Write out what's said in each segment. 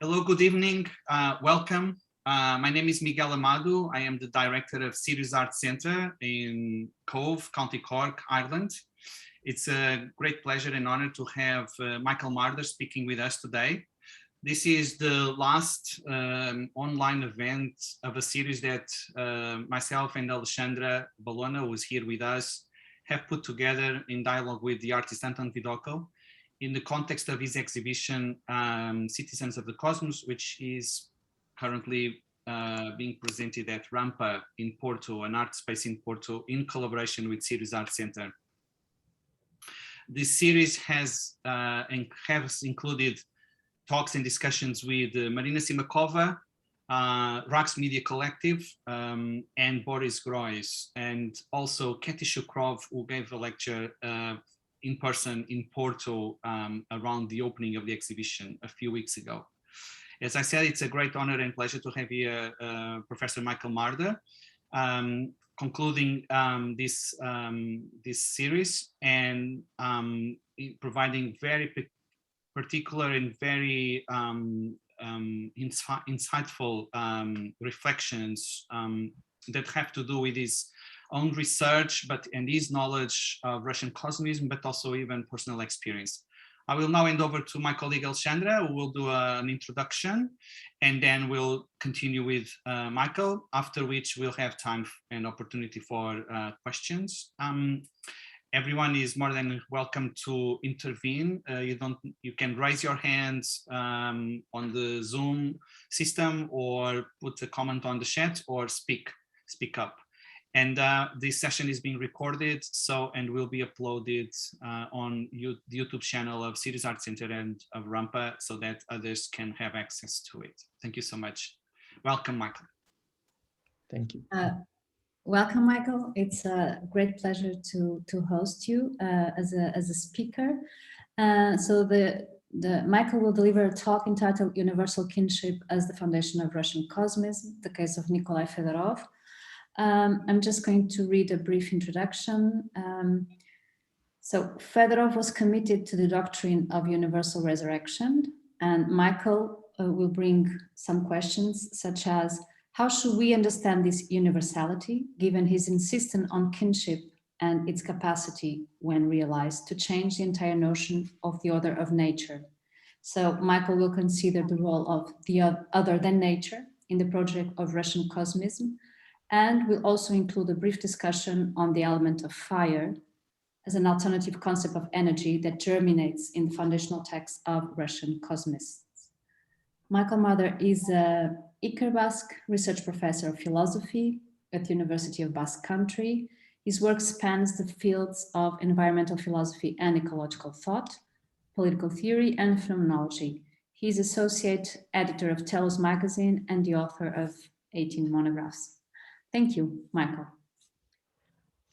Hello, good evening. Welcome. My name is Miguel Amado. I am the director of Sirius Art Centre in Cove, County Cork, Ireland. It's a great pleasure and honor to have Michael Marder speaking with us today. This is the last online event of a series that myself and Alexandra Bologna, who is here with us, have put together in dialogue with the artist Anton Vidocco in the context of his exhibition, Citizens of the Cosmos, which is currently being presented at Rampa in Porto, an art space in Porto, in collaboration with Sirius Art Centre. This series has included talks and discussions with Marina Simakova, Rax Media Collective, and Boris Groys, and also Katy Shukrov, who gave a lecture in person in Porto around the opening of the exhibition a few weeks ago. As I said, it's a great honor and pleasure to have here Professor Michael Marder, concluding this series and providing very particular and very insightful reflections that have to do with his own research, and his knowledge of Russian Cosmism, but also even personal experience. I will now hand over to my colleague Alexandra, who will do an introduction, and then we'll continue with Michael, after which we'll have time and opportunity for questions. Everyone is more than welcome to intervene. You can raise your hands on the Zoom system, or put a comment on the chat, or speak up. And this session is being recorded, and will be uploaded on the YouTube channel of Sirius Art Centre and of Rampa, so that others can have access to it. Thank you so much. Welcome, Michael. Thank you. Welcome, Michael. It's a great pleasure to host you as a speaker. Michael will deliver a talk entitled Universal Kinship as the Foundation of Russian Cosmism, the case of Nikolai Fedorov. I'm just going to read a brief introduction. So Fedorov was committed to the doctrine of universal resurrection, and Michael will bring some questions such as, how should we understand this universality, given his insistence on kinship and its capacity, when realized, to change the entire notion of the order of nature? So Michael will consider the role of the other than nature in the project of Russian Cosmism, and will also include a brief discussion on the element of fire as an alternative concept of energy that germinates in the foundational text of Russian Cosmists. Michael Marder is a Iker Basque research professor of philosophy at the University of Basque Country. His work spans the fields of environmental philosophy and ecological thought, political theory, and phenomenology. He is associate editor of Telos magazine and the author of 18 monographs. Thank you, Michael.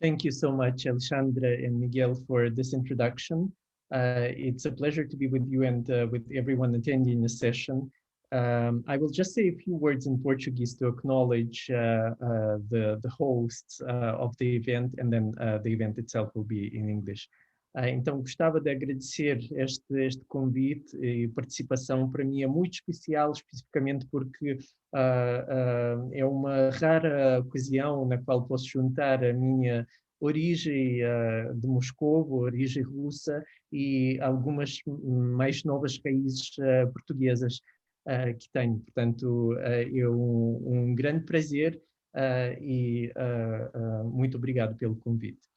Thank you so much, Alexandra and Miguel, for this introduction. It's a pleasure to be with you and with everyone attending the session. I will just say a few words in Portuguese to acknowledge the hosts of the event, and then the event itself will be in English. Então, gostava de agradecer este convite e participação. Para mim é muito especial, especificamente porque é uma rara ocasião na qual posso juntar a minha origem de Moscou, origem russa, e algumas mais novas raízes portuguesas que tenho. Portanto, é um grande prazer e muito obrigado pelo convite.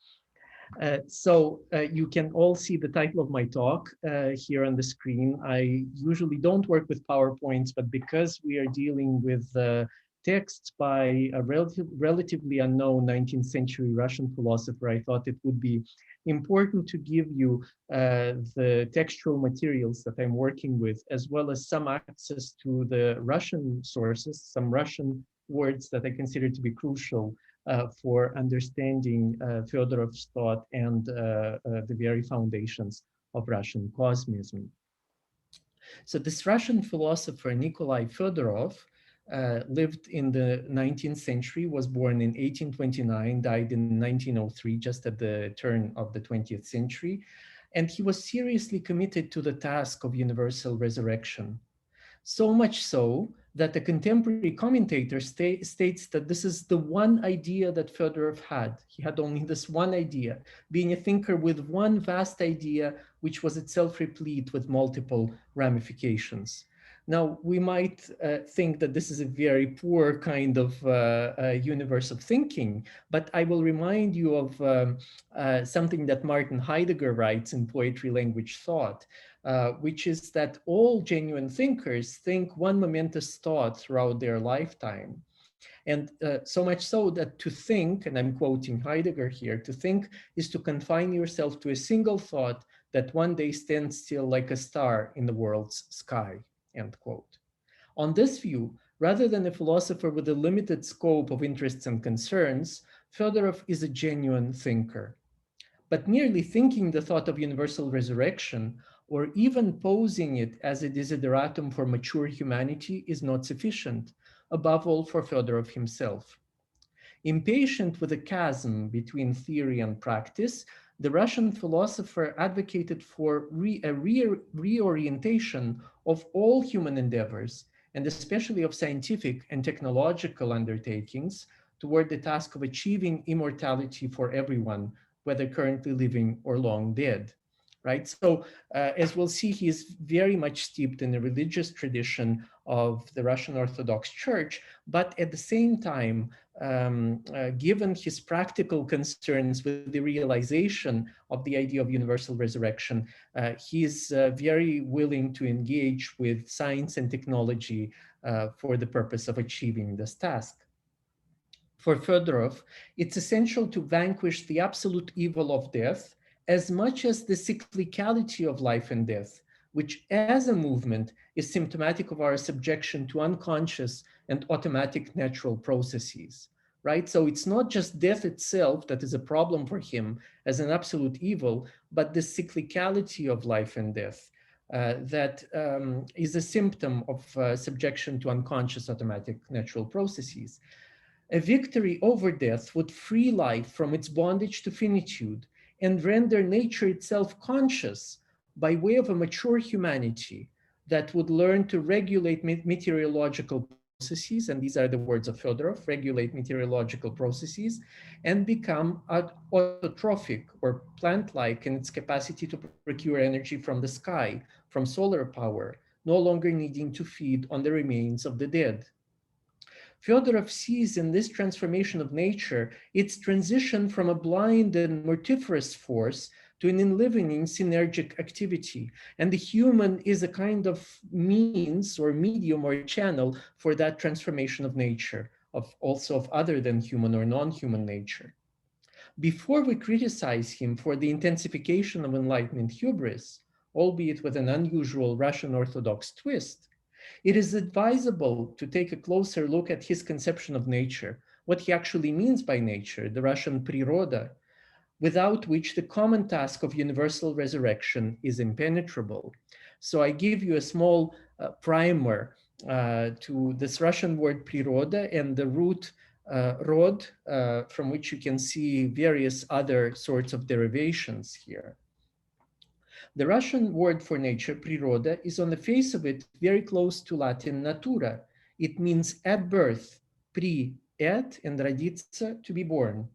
You can all see the title of my talk here on the screen. I usually don't work with PowerPoints, but because we are dealing with texts by a relatively unknown 19th century Russian philosopher, I thought it would be important to give you the textual materials that I'm working with, as well as some access to the Russian sources, some Russian words that I consider to be crucial for understanding Fedorov's thought and the very foundations of Russian Cosmism. So this Russian philosopher, Nikolai Fedorov, lived in the 19th century, was born in 1829, died in 1903, just at the turn of the 20th century. And he was seriously committed to the task of universal resurrection. So much so that a contemporary commentator states that this is the one idea that Fedorov had. He had only this one idea, being a thinker with one vast idea, which was itself replete with multiple ramifications. Now, we might think that this is a very poor kind of universe of thinking, but I will remind you of something that Martin Heidegger writes in Poetry, Language, Thought, which is that all genuine thinkers think one momentous thought throughout their lifetime. And so much so that to think, and I'm quoting Heidegger here, to think is to confine yourself to a single thought that one day stands still like a star in the world's sky, end quote. On this view, rather than a philosopher with a limited scope of interests and concerns, Fedorov is a genuine thinker. But merely thinking the thought of universal resurrection, or even posing it as a desideratum for mature humanity, is not sufficient, above all for Fedorov himself. Impatient with the chasm between theory and practice, the Russian philosopher advocated for a reorientation of all human endeavors, and especially of scientific and technological undertakings, toward the task of achieving immortality for everyone, whether currently living or long dead. Right? So, as we'll see, he is very much steeped in the religious tradition of the Russian Orthodox Church, but at the same time, given his practical concerns with the realization of the idea of universal resurrection, he is very willing to engage with science and technology for the purpose of achieving this task. For Fedorov, it's essential to vanquish the absolute evil of death as much as the cyclicality of life and death, which as a movement is symptomatic of our subjection to unconscious and automatic natural processes, right? So it's not just death itself that is a problem for him as an absolute evil, but the cyclicality of life and death that is a symptom of subjection to unconscious automatic natural processes. A victory over death would free life from its bondage to finitude and render nature itself conscious by way of a mature humanity that would learn to regulate meteorological processes, and these are the words of Fedorov, regulate meteorological processes, and become autotrophic or plant-like in its capacity to procure energy from the sky, from solar power, no longer needing to feed on the remains of the dead. Fedorov sees in this transformation of nature its transition from a blind and mortiferous force to an enlivening synergic activity. And the human is a kind of means or medium or channel for that transformation of nature, also of other than human or non-human nature. Before we criticize him for the intensification of Enlightenment hubris, albeit with an unusual Russian Orthodox twist, it is advisable to take a closer look at his conception of nature, what he actually means by nature, the Russian priroda, without which the common task of universal resurrection is impenetrable. So I give you a small primer to this Russian word priroda and the root rod, from which you can see various other sorts of derivations here. The Russian word for nature, priroda, is on the face of it very close to Latin natura. It means at birth, pri, et, and raditsa, to be born.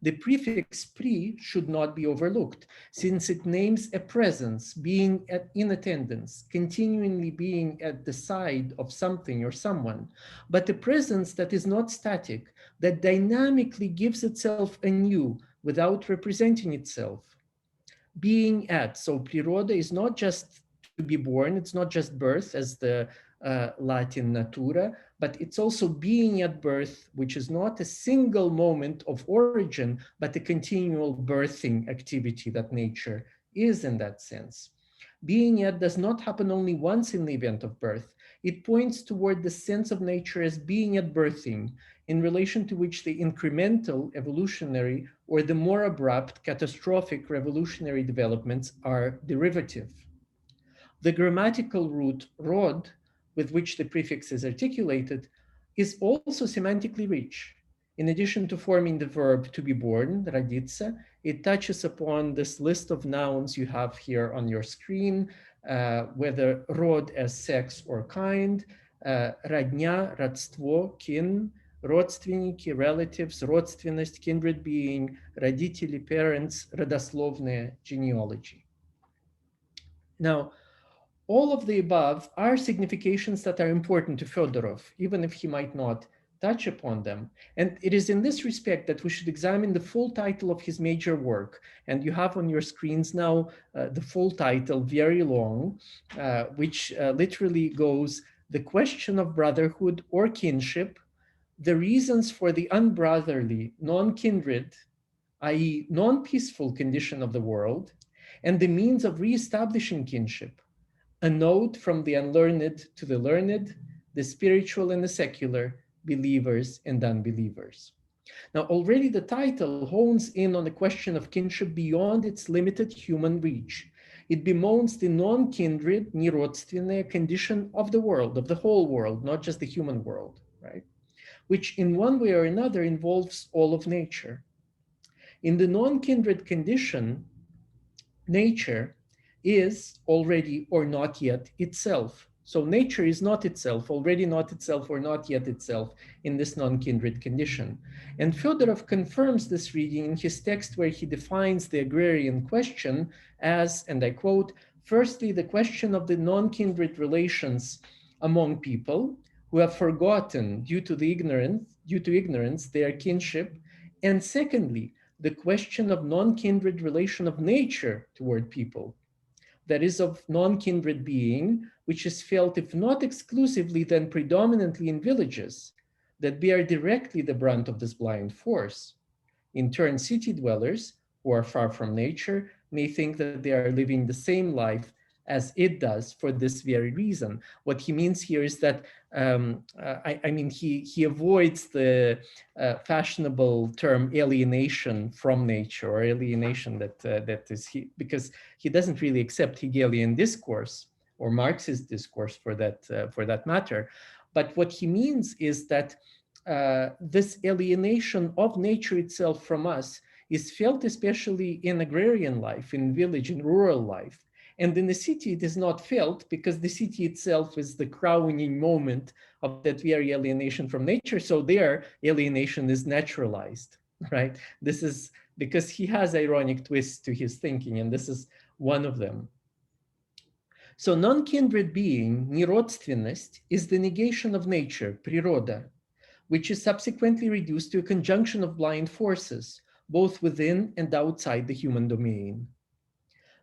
The prefix pri should not be overlooked, since it names a presence, being in attendance, continually being at the side of something or someone, but a presence that is not static, that dynamically gives itself anew without representing itself. Being at, so priroda is not just to be born, it's not just birth as the Latin natura, but it's also being at birth, which is not a single moment of origin, but a continual birthing activity that nature is in that sense. Being at does not happen only once in the event of birth. It points toward the sense of nature as being at birthing, in relation to which the incremental, evolutionary, or the more abrupt, catastrophic revolutionary developments are derivative. The grammatical root rod, with which the prefix is articulated, is also semantically rich. In addition to forming the verb to be born, raditsa, it touches upon this list of nouns you have here on your screen, whether rod as sex or kind, родня, родство, kin, родственники, relatives, родственность, kindred being, родители, parents, родословная, genealogy. Now, all of the above are significations that are important to Fedorov, even if he might not touch upon them. And it is in this respect that we should examine the full title of his major work. And you have on your screens now the full title, very long, which literally goes, The Question of Brotherhood or Kinship, the Reasons for the Unbrotherly, Non-Kindred, i.e. non-peaceful condition of the world, and the means of re-establishing kinship, a note from the unlearned to the learned, the spiritual and the secular, believers and unbelievers. Now, already the title hones in on the question of kinship beyond its limited human reach. It bemoans the non-kindred, неродственная condition of the world, of the whole world, not just the human world, right? Which in one way or another involves all of nature. In the non-kindred condition, nature is already or not yet itself. So nature is not itself, already not itself or not yet itself in this non-kindred condition. And Fedorov confirms this reading in his text where he defines the agrarian question as, and I quote, firstly, the question of the non-kindred relations among people who have forgotten due to ignorance their kinship, and secondly, the question of non-kindred relation of nature toward people, that is of non-kindred being, which is felt, if not exclusively, then predominantly in villages that bear directly the brunt of this blind force. In turn, city dwellers who are far from nature may think that they are living the same life as it does for this very reason. What he means here is that, he avoids the fashionable term alienation from nature, or alienation that is, because he doesn't really accept Hegelian discourse or Marxist discourse for that matter. But what he means is that this alienation of nature itself from us is felt especially in agrarian life, in village, in rural life. And in the city, it is not felt because the city itself is the crowning moment of that very alienation from nature. So their alienation is naturalized, right? This is because he has ironic twists to his thinking, and this is one of them. So non-kindred being, неродственность, is the negation of nature, природа, which is subsequently reduced to a conjunction of blind forces, both within and outside the human domain.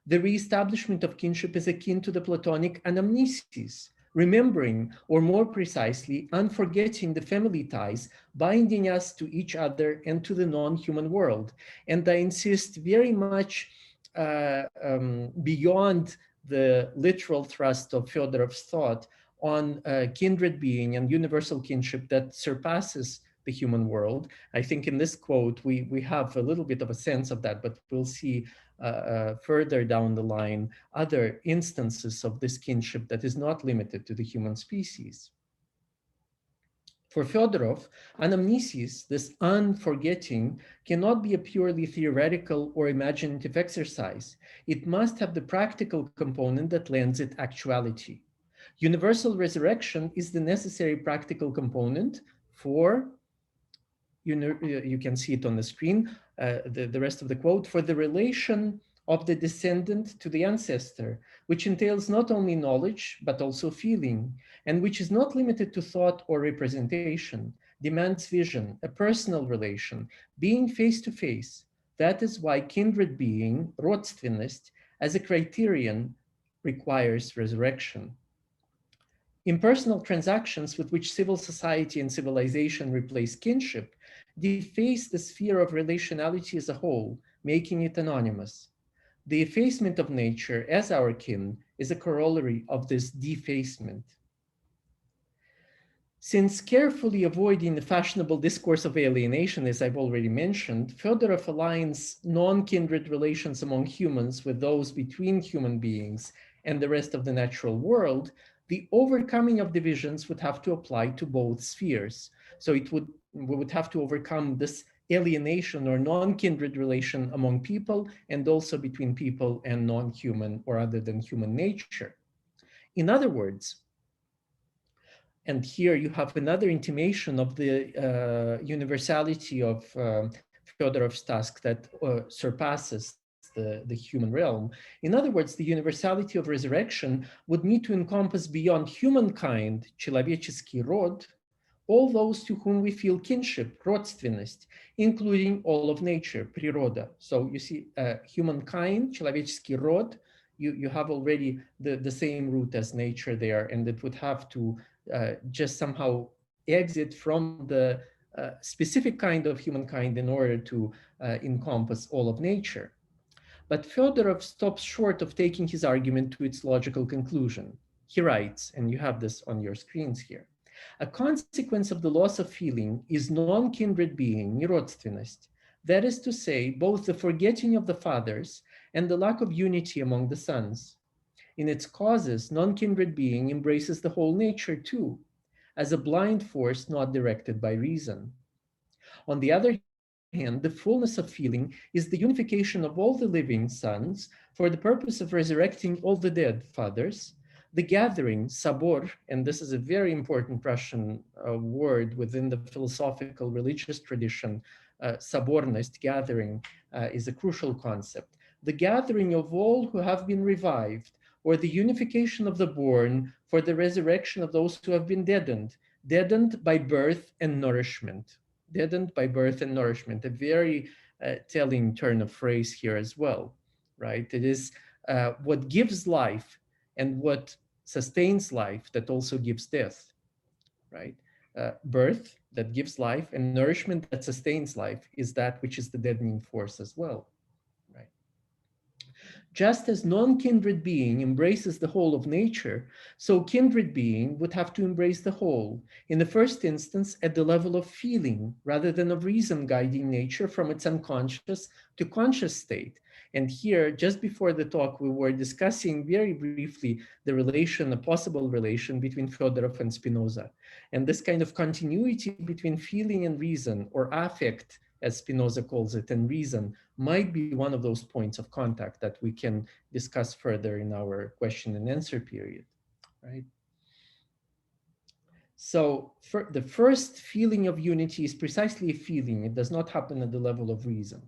The reestablishment of kinship is akin to the Platonic anamnesis, remembering, or more precisely, unforgetting the family ties binding us to each other and to the non-human world. And I insist very much beyond the literal thrust of Fedorov's thought on kindred being and universal kinship that surpasses the human world. I think in this quote, we have a little bit of a sense of that, but we'll see further down the line other instances of this kinship that is not limited to the human species. For Fedorov, anamnesis, this unforgetting, cannot be a purely theoretical or imaginative exercise. It must have the practical component that lends it actuality. Universal resurrection is the necessary practical component for, you can see it on the screen, the rest of the quote, for the relation of the descendant to the ancestor, which entails not only knowledge, but also feeling, and which is not limited to thought or representation, demands vision, a personal relation, being face to face. That is why kindred being, родственность, as a criterion, requires resurrection. Impersonal transactions with which civil society and civilization replace kinship deface the sphere of relationality as a whole, making it anonymous. The effacement of nature as our kin is a corollary of this defacement. Since carefully avoiding the fashionable discourse of alienation, as I've already mentioned, Fedorov aligns non-kindred relations among humans with those between human beings and the rest of the natural world. The overcoming of divisions would have to apply to both spheres. So we would have to overcome this alienation or non-kindred relation among people, and also between people and non-human or other than human nature. In other words, and here you have another intimation of the universality of Fedorov's task that surpasses the human realm. In other words, the universality of resurrection would need to encompass beyond humankind, человеческий род, all those to whom we feel kinship, родственность, including all of nature, природа. So you see, humankind, человеческий род, you have already the same root as nature there, and it would have to just somehow exit from the specific kind of humankind in order to encompass all of nature. But Fedorov stops short of taking his argument to its logical conclusion. He writes, and you have this on your screens here, a consequence of the loss of feeling is non-kindred being, неродственность. That is to say, both the forgetting of the fathers and the lack of unity among the sons. In its causes, non-kindred being embraces the whole nature too, as a blind force not directed by reason. On the other hand, the fullness of feeling is the unification of all the living sons for the purpose of resurrecting all the dead fathers, the gathering, sabor, and this is a very important Russian word within the philosophical religious tradition, saborность, gathering, is a crucial concept. The gathering of all who have been revived, or the unification of the born for the resurrection of those who have been deadened by birth and nourishment. Deadened by birth and nourishment, a very telling turn of phrase here as well, right? It is what gives life and what sustains life that also gives death, right? Birth that gives life and nourishment that sustains life is that which is the deadening force as well, right? Just as non-kindred being embraces the whole of nature, so kindred being would have to embrace the whole, in the first instance at the level of feeling, rather than of reason guiding nature from its unconscious to conscious state. And here, just before the talk, we were discussing very briefly the relation, a possible relation between Fedorov and Spinoza. And this kind of continuity between feeling and reason, or affect, as Spinoza calls it, and reason, might be one of those points of contact that we can discuss further in our question and answer period, right? So the first feeling of unity is precisely a feeling. It does not happen at the level of reason.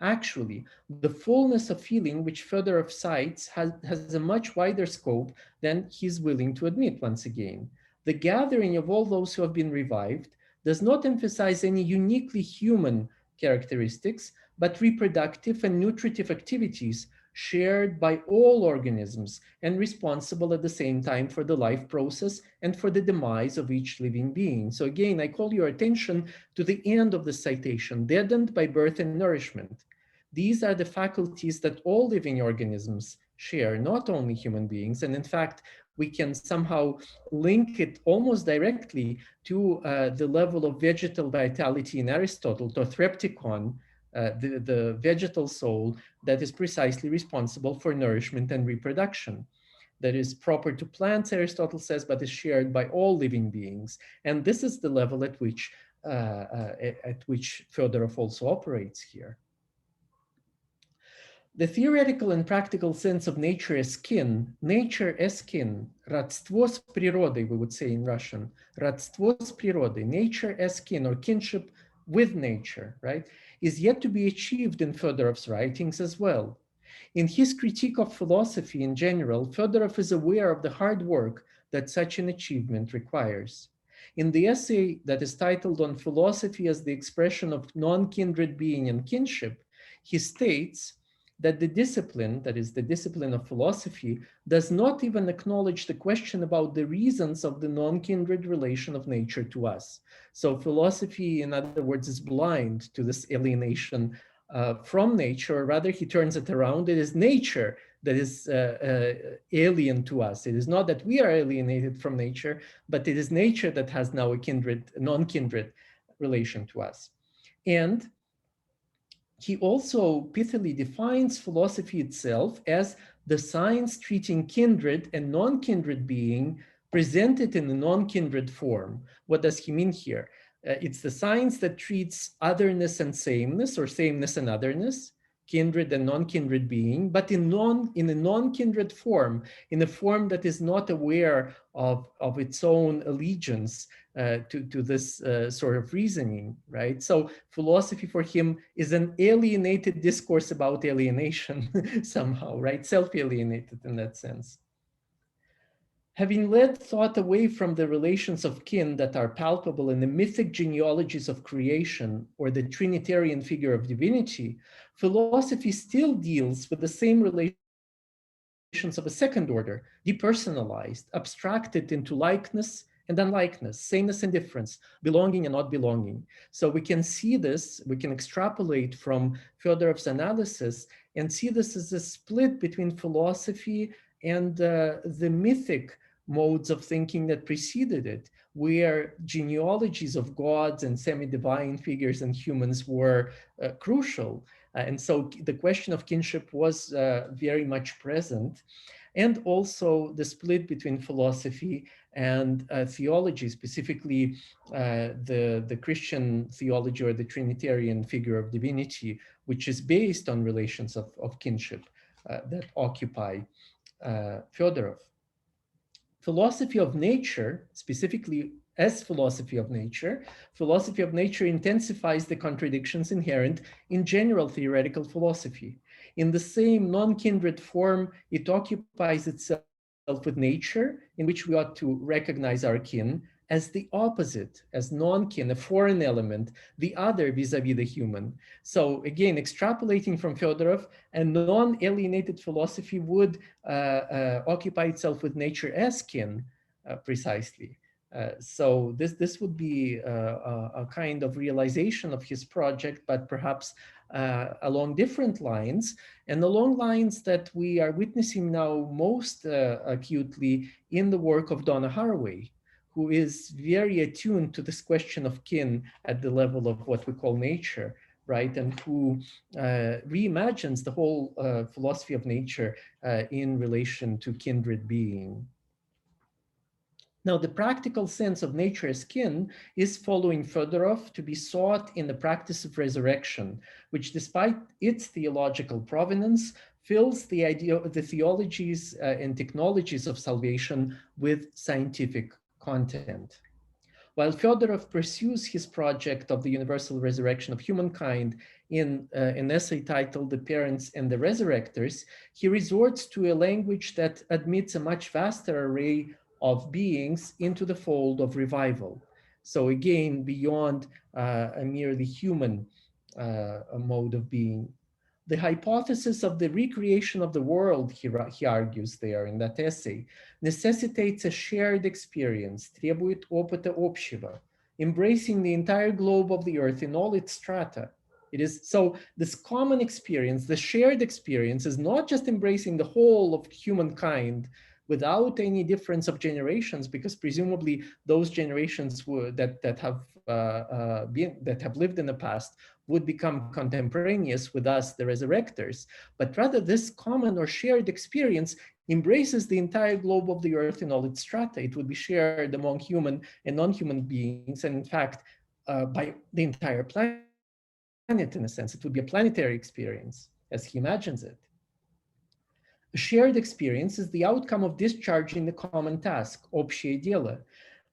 Actually, the fullness of feeling which Fedorov cites has a much wider scope than he's willing to admit once again. The gathering of all those who have been revived does not emphasize any uniquely human characteristics, but reproductive and nutritive activities shared by all organisms and responsible at the same time for the life process and for the demise of each living being. So again, I call your attention to the end of the citation, deadened by birth and nourishment. These are the faculties that all living organisms share, not only human beings. And in fact, we can somehow link it almost directly to the level of vegetal vitality in Aristotle, to threptikon, the vegetal soul that is precisely responsible for nourishment and reproduction. That is proper to plants, Aristotle says, but is shared by all living beings. And this is the level at which Fedorov also operates here. The theoretical and practical sense of nature as kin, родство с природой, we would say in Russian, родство с природой, nature as kin, or kinship with nature, right, is yet to be achieved in Fedorov's writings as well. In his critique of philosophy in general, Fedorov is aware of the hard work that such an achievement requires. In the essay that is titled On Philosophy as the Expression of Non-Kindred Being and Kinship, he states that the discipline, that is the discipline of philosophy, does not even acknowledge the question about the reasons of the non-kindred relation of nature to us. So philosophy, in other words, is blind to this alienation from nature, or rather he turns it around. It is nature that is alien to us. It is not that we are alienated from nature, but it is nature that has now a non-kindred relation to us. And he also pithily defines philosophy itself as the science treating kindred and non-kindred being presented in a non-kindred form. What does he mean here? It's the science that treats otherness and sameness, or sameness and otherness, kindred and non-kindred being, but in a non-kindred form, in a form that is not aware of its own allegiance to this sort of reasoning, right? So philosophy for him is an alienated discourse about alienation somehow, right? Self-alienated in that sense. Having led thought away from the relations of kin that are palpable in the mythic genealogies of creation or the Trinitarian figure of divinity, philosophy still deals with the same relations of a second order, depersonalized, abstracted into likeness and unlikeness, sameness and difference, belonging and not belonging. So we can see this, we can extrapolate from Fedorov's analysis and see this as a split between philosophy and the mythic modes of thinking that preceded it, where genealogies of gods and semi-divine figures and humans were crucial. And so the question of kinship was very much present. And also the split between philosophy and theology, specifically the Christian theology or the Trinitarian figure of divinity, which is based on relations of kinship that occupy Fedorov. Philosophy of nature, specifically as philosophy of nature intensifies the contradictions inherent in general theoretical philosophy. In the same non-kindred form, it occupies itself with nature, in which we ought to recognize our kin, as the opposite, as non-kin, a foreign element, the other vis-a-vis the human. So again, extrapolating from Fedorov, a non-alienated philosophy would occupy itself with nature as kin, precisely. So this would be a kind of realization of his project, but perhaps along different lines, and along lines that we are witnessing now most acutely in the work of Donna Haraway, who is very attuned to this question of kin at the level of what we call nature, right? And who reimagines the whole philosophy of nature in relation to kindred being. Now, the practical sense of nature as kin is, following Fedorov, to be sought in the practice of resurrection, which, despite its theological provenance, fills the idea, the theologies and technologies of salvation with scientific content. While Fedorov pursues his project of the universal resurrection of humankind in an essay titled The Parents and the Resurrectors, he resorts to a language that admits a much vaster array of beings into the fold of revival. So again, beyond a merely human mode of being. The hypothesis of the recreation of the world, he argues there in that essay, necessitates a shared experience, требует опыта общего, embracing the entire globe of the earth in all its strata. It is so this common experience, the shared experience, is not just embracing the whole of humankind without any difference of generations, because presumably those generations that have lived in the past would become contemporaneous with us, the resurrectors, but rather this common or shared experience embraces the entire globe of the earth in all its strata. It would be shared among human and non-human beings, and in fact, by the entire planet in a sense. It would be a planetary experience as he imagines it. A shared experience is the outcome of discharging the common task, общее дело,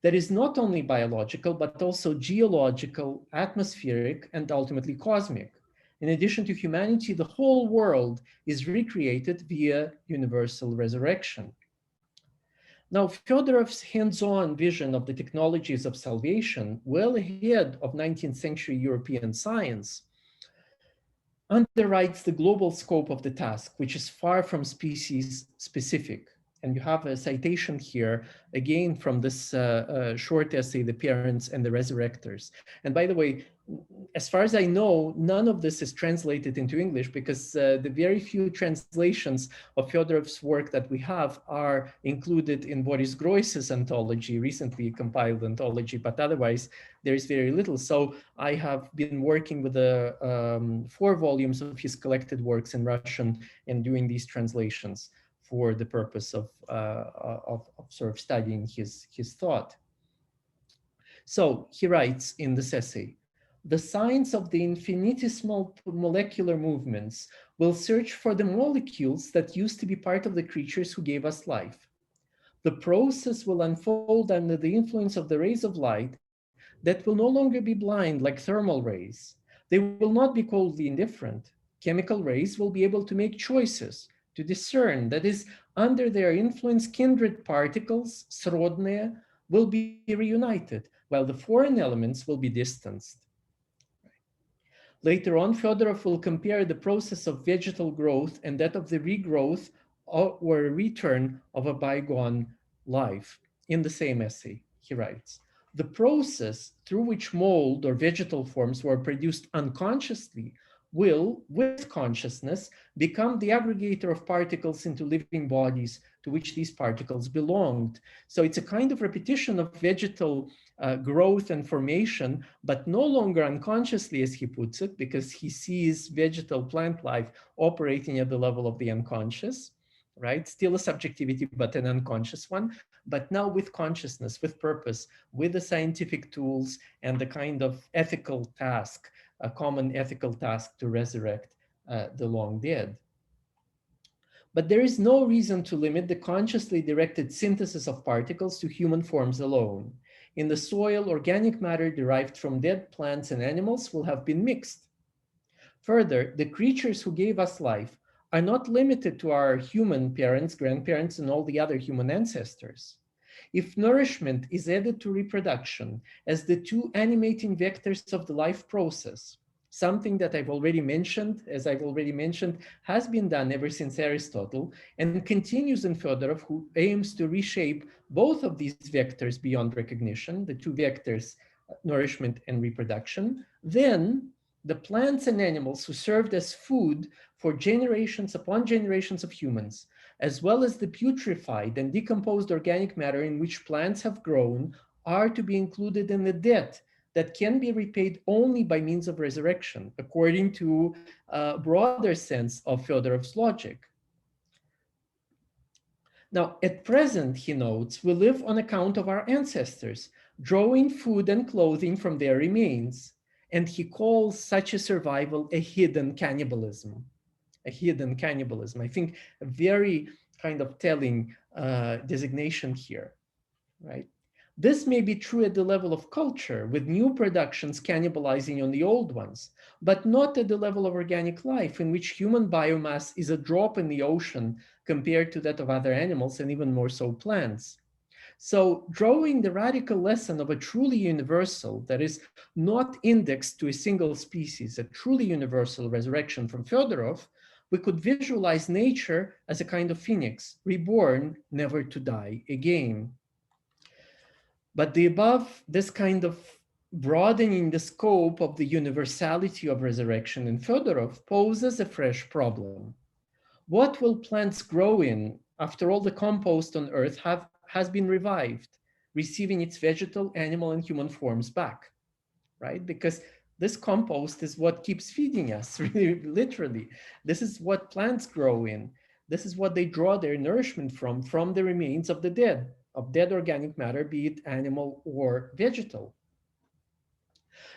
that is not only biological, but also geological, atmospheric, and ultimately cosmic. In addition to humanity, the whole world is recreated via universal resurrection. Now, Fedorov's hands-on vision of the technologies of salvation, well ahead of 19th century European science, underwrites the global scope of the task, which is far from species specific. And you have a citation here, again, from this short essay, The Parents and the Resurrectors. And by the way, as far as I know, none of this is translated into English, because the very few translations of Fedorov's work that we have are included in Boris Groys's anthology, recently compiled anthology, but otherwise there is very little. So I have been working with the 4 volumes of his collected works in Russian and doing these translations for the purpose of sort of studying his thought. So he writes in this essay, the science of the infinitesimal molecular movements will search for the molecules that used to be part of the creatures who gave us life. The process will unfold under the influence of the rays of light that will no longer be blind like thermal rays. They will not be coldly indifferent. Chemical rays will be able to make choices, to discern, that is, under their influence, kindred particles, srodные, will be reunited, while the foreign elements will be distanced. Later on, Fedorov will compare the process of vegetal growth and that of the regrowth or return of a bygone life. In the same essay, he writes, the process through which mold or vegetal forms were produced unconsciously will, with consciousness, become the aggregator of particles into living bodies to which these particles belonged. So it's a kind of repetition of vegetal growth and formation, but no longer unconsciously, as he puts it, because he sees vegetal plant life operating at the level of the unconscious, right? Still a subjectivity, but an unconscious one, but now with consciousness, with purpose, with the scientific tools and the kind of ethical task, a common ethical task to resurrect the long dead. But there is no reason to limit the consciously directed synthesis of particles to human forms alone. In the soil, organic matter derived from dead plants and animals will have been mixed. Further, the creatures who gave us life are not limited to our human parents, grandparents, and all the other human ancestors. If nourishment is added to reproduction as the two animating vectors of the life process, something that I've already mentioned, has been done ever since Aristotle and continues in Fedorov, who aims to reshape both of these vectors beyond recognition, the two vectors, nourishment and reproduction, then the plants and animals who served as food for generations upon generations of humans, as well as the putrefied and decomposed organic matter in which plants have grown, are to be included in the debt that can be repaid only by means of resurrection, according to a broader sense of Fedorov's logic. Now, at present, he notes, we live on account of our ancestors, drawing food and clothing from their remains, and he calls such a survival a hidden cannibalism. A hidden cannibalism. I think a very kind of telling designation here, right? This may be true at the level of culture, with new productions cannibalizing on the old ones, but not at the level of organic life, in which human biomass is a drop in the ocean compared to that of other animals, and even more so plants. So drawing the radical lesson of a truly universal, that is not indexed to a single species, a truly universal resurrection from Fedorov, we could visualize nature as a kind of phoenix, reborn, never to die again. But the above, this kind of broadening the scope of the universality of resurrection in Fedorov poses a fresh problem. What will plants grow in after all the compost on Earth has been revived, receiving its vegetal, animal, and human forms back, right? Because this compost is what keeps feeding us, really, literally. This is what plants grow in. This is what they draw their nourishment from the remains of the dead, of dead organic matter, be it animal or vegetal.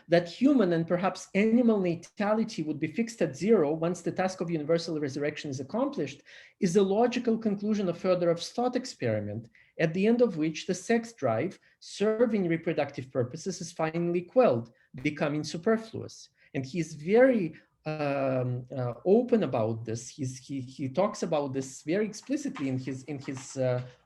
That human and perhaps animal natality would be fixed at zero once the task of universal resurrection is accomplished is a logical conclusion of Fedorov's thought experiment, at the end of which the sex drive, serving reproductive purposes, is finally quelled, becoming superfluous. And he's very open about this. He talks about this very explicitly in his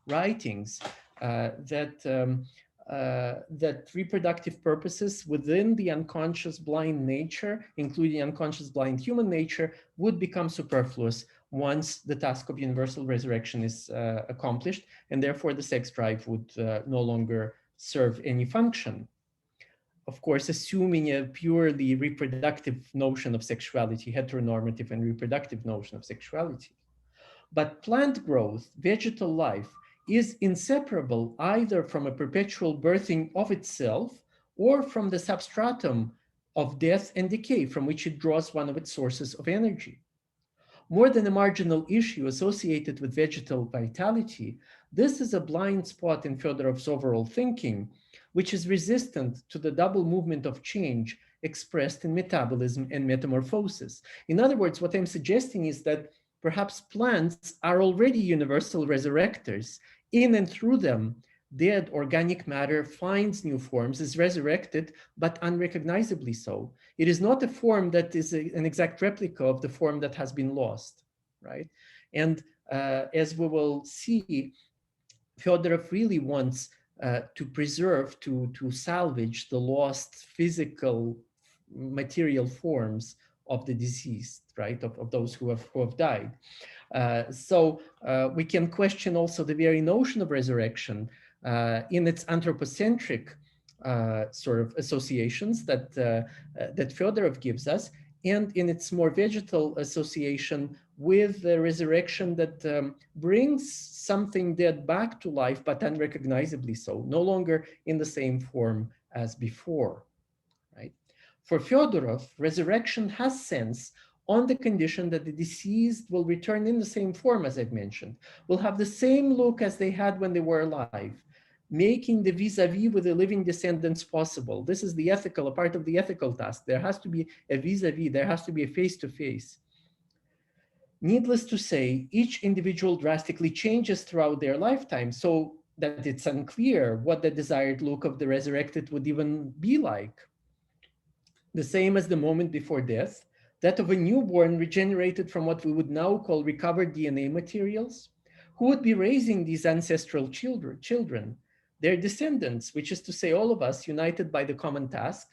writings, that reproductive purposes within the unconscious blind nature, including unconscious blind human nature, would become superfluous once the task of universal resurrection is accomplished, and therefore the sex drive would no longer serve any function. Of course, assuming a purely reproductive notion of sexuality, heteronormative and reproductive notion of sexuality. But plant growth, vegetal life, is inseparable either from a perpetual birthing of itself or from the substratum of death and decay from which it draws one of its sources of energy. More than a marginal issue associated with vegetal vitality, this is a blind spot in Fedorov's overall thinking, which is resistant to the double movement of change expressed in metabolism and metamorphosis. In other words, what I'm suggesting is that perhaps plants are already universal resurrectors. In and through them, dead organic matter finds new forms, is resurrected, but unrecognizably so. It is not a form that is an exact replica of the form that has been lost, right? And as we will see, Fedorov really wants to preserve, to salvage the lost physical material forms of the deceased, right, of those who have died. So we can question also the very notion of resurrection in its anthropocentric sort of associations that Fedorov gives us, and in its more vegetal association with the resurrection that brings something dead back to life, but unrecognizably so, no longer in the same form as before, right? For Fedorov, resurrection has sense on the condition that the deceased will return in the same form, as I've mentioned, will have the same look as they had when they were alive, making the vis-a-vis with the living descendants possible. This is the ethical, a part of the ethical task. There has to be a vis-a-vis, there has to be a face-to-face. Needless to say, each individual drastically changes throughout their lifetime, so that it's unclear what the desired look of the resurrected would even be like. The same as the moment before death, that of a newborn regenerated from what we would now call recovered DNA materials, who would be raising these ancestral children, their descendants, which is to say all of us united by the common task.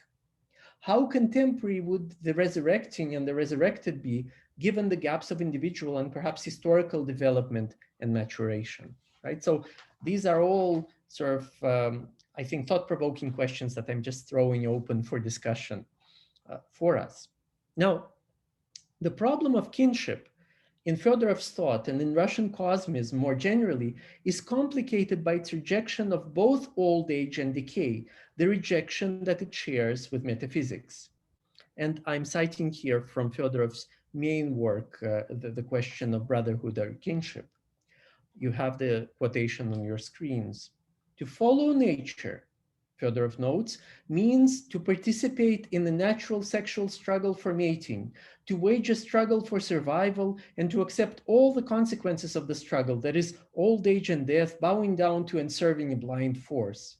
How contemporary would the resurrecting and the resurrected be given the gaps of individual and perhaps historical development and maturation, right? So these are all sort of, I think, thought-provoking questions that I'm just throwing open for discussion for us. Now, the problem of kinship in Fedorov's thought and in Russian Cosmism more generally is complicated by its rejection of both old age and decay, the rejection that it shares with metaphysics. And I'm citing here from Fedorov's main work, the question of brotherhood or kinship. You have the quotation on your screens. To follow nature, Fedorov notes, means to participate in the natural sexual struggle for mating, to wage a struggle for survival, and to accept all the consequences of the struggle, that is, old age and death, bowing down to and serving a blind force.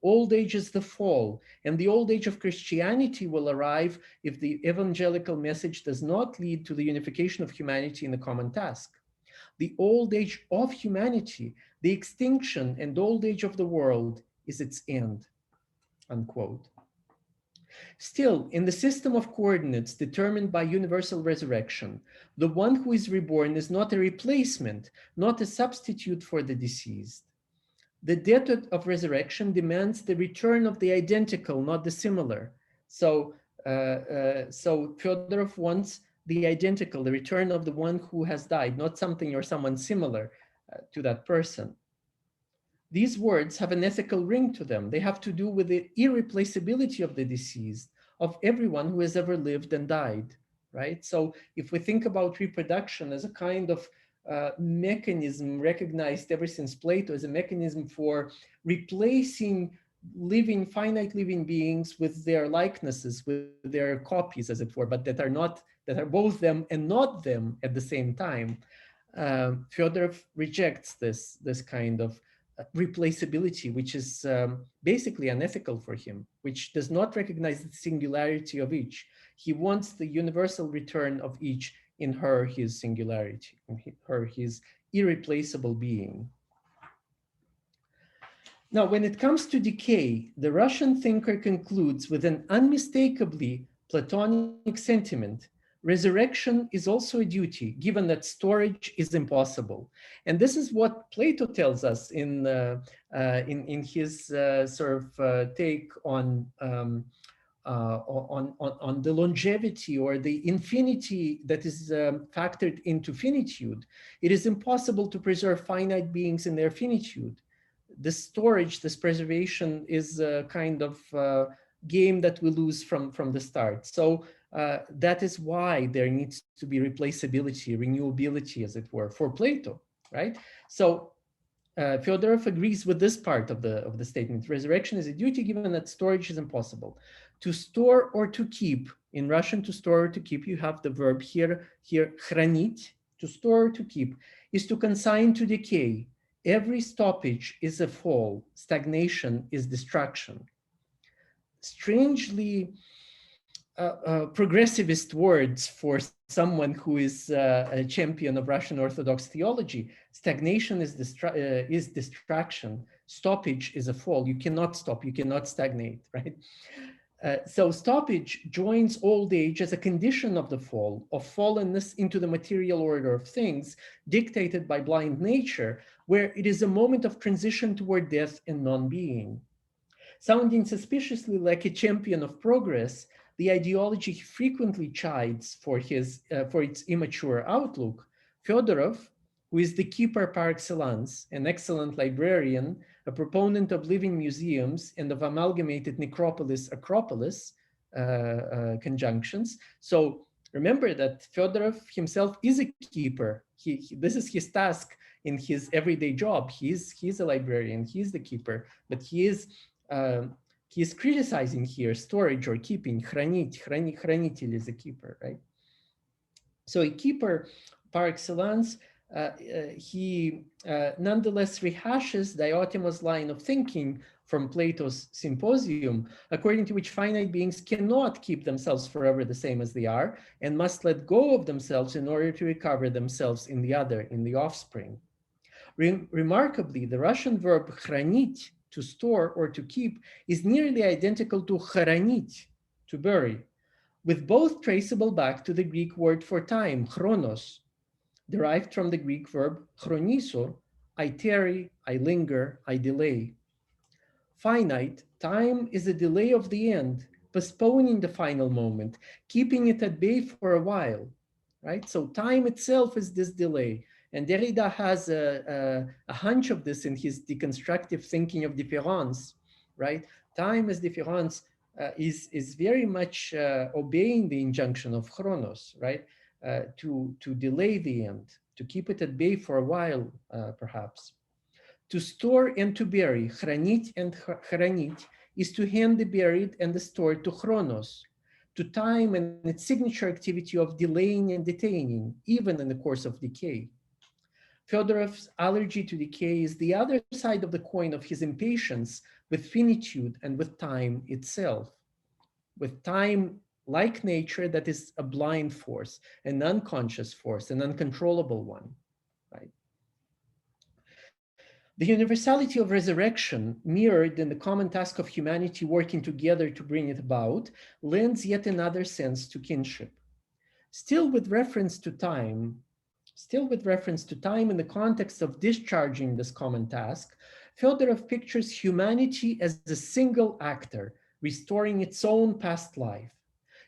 Old age is the fall, and the old age of Christianity will arrive if the evangelical message does not lead to the unification of humanity in a common task. The old age of humanity, the extinction and old age of the world, is its end. Unquote. Still, in the system of coordinates determined by universal resurrection, the one who is reborn is not a replacement, not a substitute for the deceased. The debt of resurrection demands the return of the identical, not the similar. So Fedorov wants the identical, the return of the one who has died, not something or someone similar to that person. These words have an ethical ring to them. They have to do with the irreplaceability of the deceased, of everyone who has ever lived and died, right? So if we think about reproduction as a kind of mechanism recognized ever since Plato as a mechanism for replacing finite living beings with their likenesses, with their copies, as it were, but that are both them and not them at the same time. Fedorov rejects this kind of replaceability, which is basically unethical for him, which does not recognize the singularity of each. He wants the universal return of each in her, his singularity, in her, his irreplaceable being. Now, when it comes to decay, the Russian thinker concludes with an unmistakably Platonic sentiment. Resurrection is also a duty, given that storage is impossible. And this is what Plato tells us in his take on the longevity or the infinity that is factored into finitude. It is impossible to preserve finite beings in their finitude. This storage, this preservation is a kind of game that we lose from the start. So that is why there needs to be replaceability, renewability, as it were, for Plato, right? So Fedorov agrees with this part of the statement. Resurrection is a duty given that storage is impossible. To store or to keep, in Russian, to store or to keep, you have the verb here, хранить, to store or to keep, is to consign to decay. Every stoppage is a fall. Stagnation is destruction. Strangely progressivist words for someone who is a champion of Russian Orthodox theology. Stagnation is distraction. Stoppage is a fall. You cannot stop. You cannot stagnate, right? So stoppage joins old age as a condition of the fall, of fallenness into the material order of things, dictated by blind nature, where it is a moment of transition toward death and non-being. Sounding suspiciously like a champion of progress, the ideology frequently chides for its immature outlook. Fedorov, who is the keeper par excellence, an excellent librarian, a proponent of living museums and of amalgamated necropolis-acropolis conjunctions. So remember that Fedorov himself is a keeper. This is his task in his everyday job. He's a librarian, he's the keeper, but he is criticizing here storage or keeping. Хранитель is a keeper, right? So a keeper par excellence, he nonetheless rehashes Diotimos' line of thinking from Plato's Symposium, according to which finite beings cannot keep themselves forever the same as they are and must let go of themselves in order to recover themselves in the other, in the offspring. Remarkably, the Russian verb хранить, to store or to keep, is nearly identical to хоронить, to bury, with both traceable back to the Greek word for time, chronos, derived from the Greek verb chronizo, I tarry, I linger, I delay. Finite, time is a delay of the end, postponing the final moment, keeping it at bay for a while, right? So time itself is this delay. And Derrida has a hunch of this in his deconstructive thinking of difference, right? Time as difference is very much obeying the injunction of chronos, right? To delay the end, to keep it at bay for a while, perhaps. To store and to bury, хранить and хранить, is to hand the buried and the stored to chronos, to time and its signature activity of delaying and detaining, even in the course of decay. Fedorov's allergy to decay is the other side of the coin of his impatience with finitude and with time itself, with time like nature that is a blind force, an unconscious force, an uncontrollable one, right? The universality of resurrection, mirrored in the common task of humanity working together to bring it about, lends yet another sense to kinship. Still with reference to time in the context of discharging this common task, Fedorov pictures humanity as a single actor, restoring its own past life.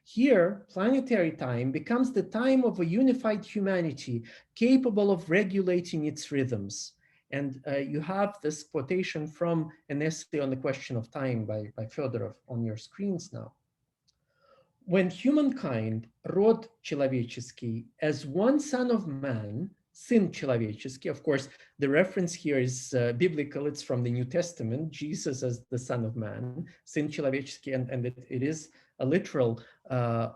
Here, planetary time becomes the time of a unified humanity capable of regulating its rhythms. And you have this quotation from an essay on the question of time by Fedorov on your screens now. When humankind, род человеческий, as one son of man, сын человеческий, of course, the reference here is biblical, it's from the New Testament, Jesus as the son of man, сын человеческий, and it is a literal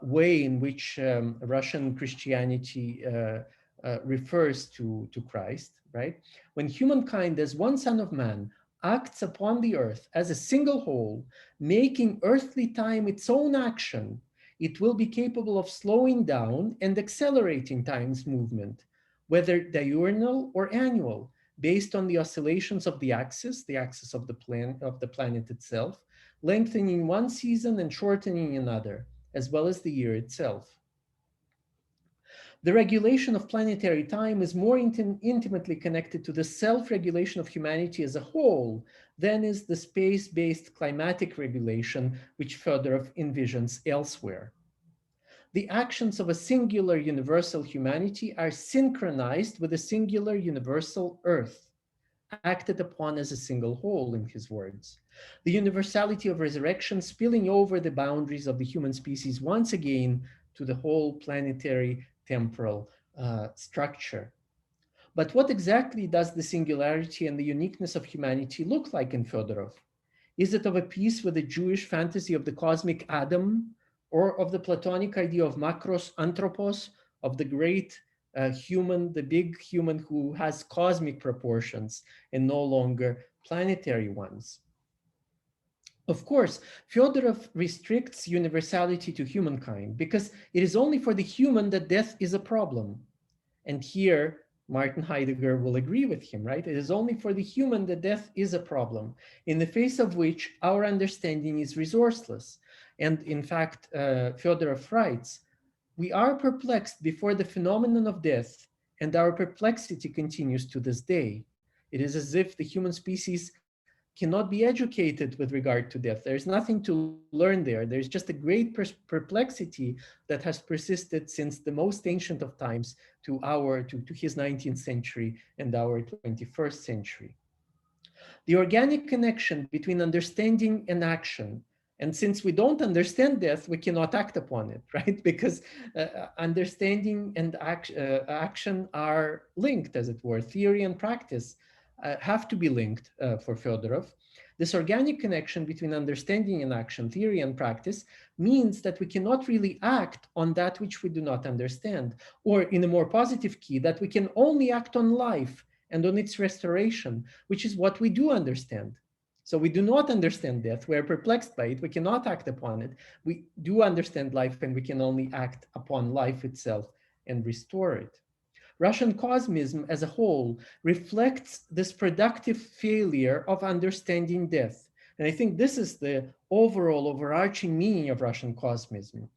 way in which Russian Christianity refers to Christ, right? When humankind as one son of man acts upon the earth as a single whole, making earthly time its own action, it will be capable of slowing down and accelerating time's movement, whether diurnal or annual, based on the oscillations of the axis of the planet itself, lengthening one season and shortening another, as well as the year itself. The regulation of planetary time is more intimately connected to the self-regulation of humanity as a whole than is the space-based climatic regulation which Fedorov envisions elsewhere. The actions of a singular universal humanity are synchronized with a singular universal Earth, acted upon as a single whole, in his words. The universality of resurrection spilling over the boundaries of the human species once again to the whole planetary temporal structure. But what exactly does the singularity and the uniqueness of humanity look like in Fedorov? Is it of a piece with the Jewish fantasy of the cosmic Adam, or of the Platonic idea of makros anthropos, of the great human, the big human who has cosmic proportions and no longer planetary ones? Of course, Fedorov restricts universality to humankind because it is only for the human that death is a problem. And here, Martin Heidegger will agree with him, right? It is only for the human that death is a problem, in the face of which our understanding is resourceless. And in fact, Fedorov writes, we are perplexed before the phenomenon of death, and our perplexity continues to this day. It is as if the human species cannot be educated with regard to death. There's nothing to learn there. There's just a great perplexity that has persisted since the most ancient of times to his 19th century and our 21st century. The organic connection between understanding and action. And since we don't understand death, we cannot act upon it, right? Because understanding and action are linked, as it were. Theory and practice have to be linked for Fedorov. This organic connection between understanding and action, theory and practice, means that we cannot really act on that which we do not understand, or in a more positive key, that we can only act on life and on its restoration, which is what we do understand. So we do not understand death. We are perplexed by it. We cannot act upon it. We do understand life, and we can only act upon life itself and restore it. Russian Cosmism as a whole reflects this productive failure of understanding death. And I think this is the overall overarching meaning of Russian Cosmism.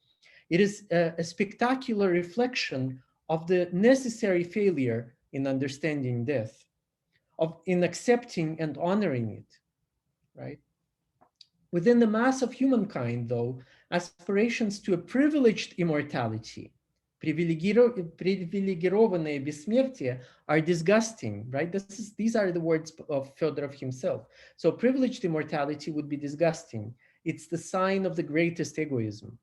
It is a spectacular reflection of the necessary failure in understanding death, in accepting and honoring it, right? Within the mass of humankind, though, aspirations to a privileged immortality, привилегированное бессмертие, are disgusting, right? These are the words of Fedorov himself. So privileged immortality would be disgusting. It's the sign of the greatest egoism,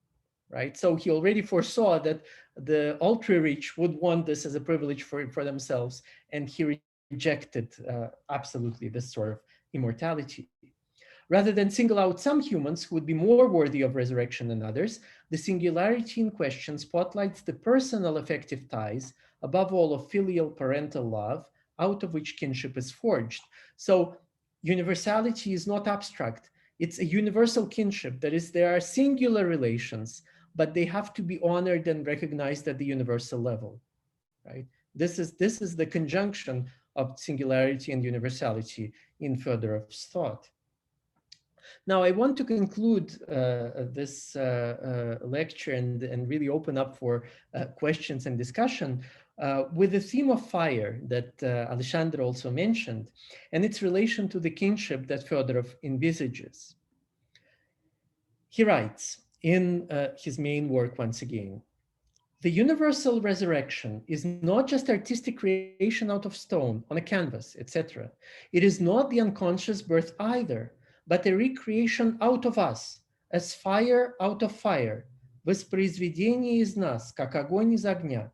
right? So he already foresaw that the ultra-rich would want this as a privilege for themselves, and he rejected absolutely this sort of immortality. Rather than single out some humans who would be more worthy of resurrection than others, the singularity in question spotlights the personal affective ties, above all of filial parental love, out of which kinship is forged. So universality is not abstract. It's a universal kinship. That is, there are singular relations, but they have to be honored and recognized at the universal level, right? This is the conjunction of singularity and universality in Fedorov's thought. Now, I want to conclude this lecture and really open up for questions and discussion with the theme of fire that Alexandra also mentioned, and its relation to the kinship that Fedorov envisages. He writes in his main work once again, the universal resurrection is not just artistic creation out of stone on a canvas, etc. It is not the unconscious birth either, but a recreation out of us, as fire out of fire, воспроизведение из нас, как огонь из огня,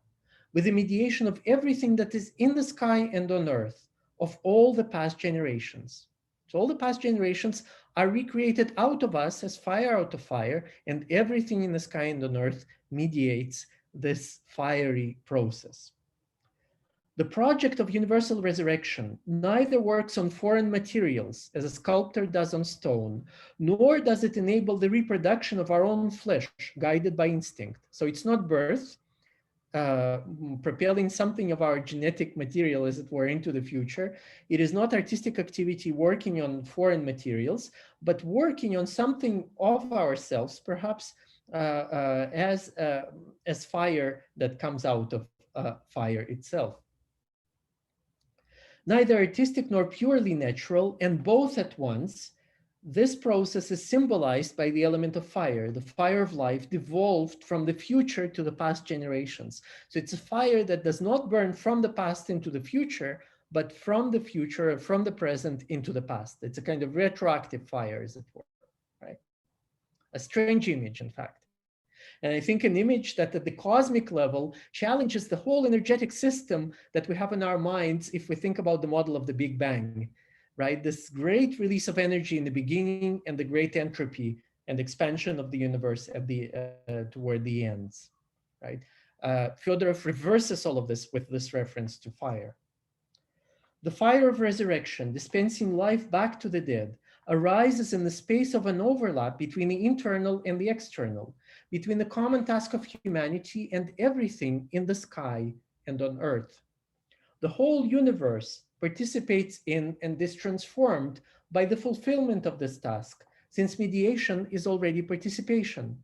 with the mediation of everything that is in the sky and on earth, of all the past generations. So all the past generations are recreated out of us as fire out of fire, and everything in the sky and on earth mediates this fiery process. The project of universal resurrection neither works on foreign materials, as a sculptor does on stone, nor does it enable the reproduction of our own flesh, guided by instinct. So it's not birth, propelling something of our genetic material, as it were, into the future. It is not artistic activity working on foreign materials, but working on something of ourselves, perhaps as fire that comes out of fire itself. Neither artistic nor purely natural, and both at once, this process is symbolized by the element of fire, the fire of life devolved from the future to the past generations. So it's a fire that does not burn from the past into the future, but from the future, from the present into the past. It's a kind of retroactive fire, as it were, right? A strange image, in fact. And I think an image that at the cosmic level challenges the whole energetic system that we have in our minds if we think about the model of the Big Bang, right? This great release of energy in the beginning and the great entropy and expansion of the universe at the toward the ends, right? Fedorov reverses all of this with this reference to fire. The fire of resurrection, dispensing life back to the dead, arises in the space of an overlap between the internal and the external, between the common task of humanity and everything in the sky and on earth. The whole universe participates in and is transformed by the fulfillment of this task, since mediation is already participation.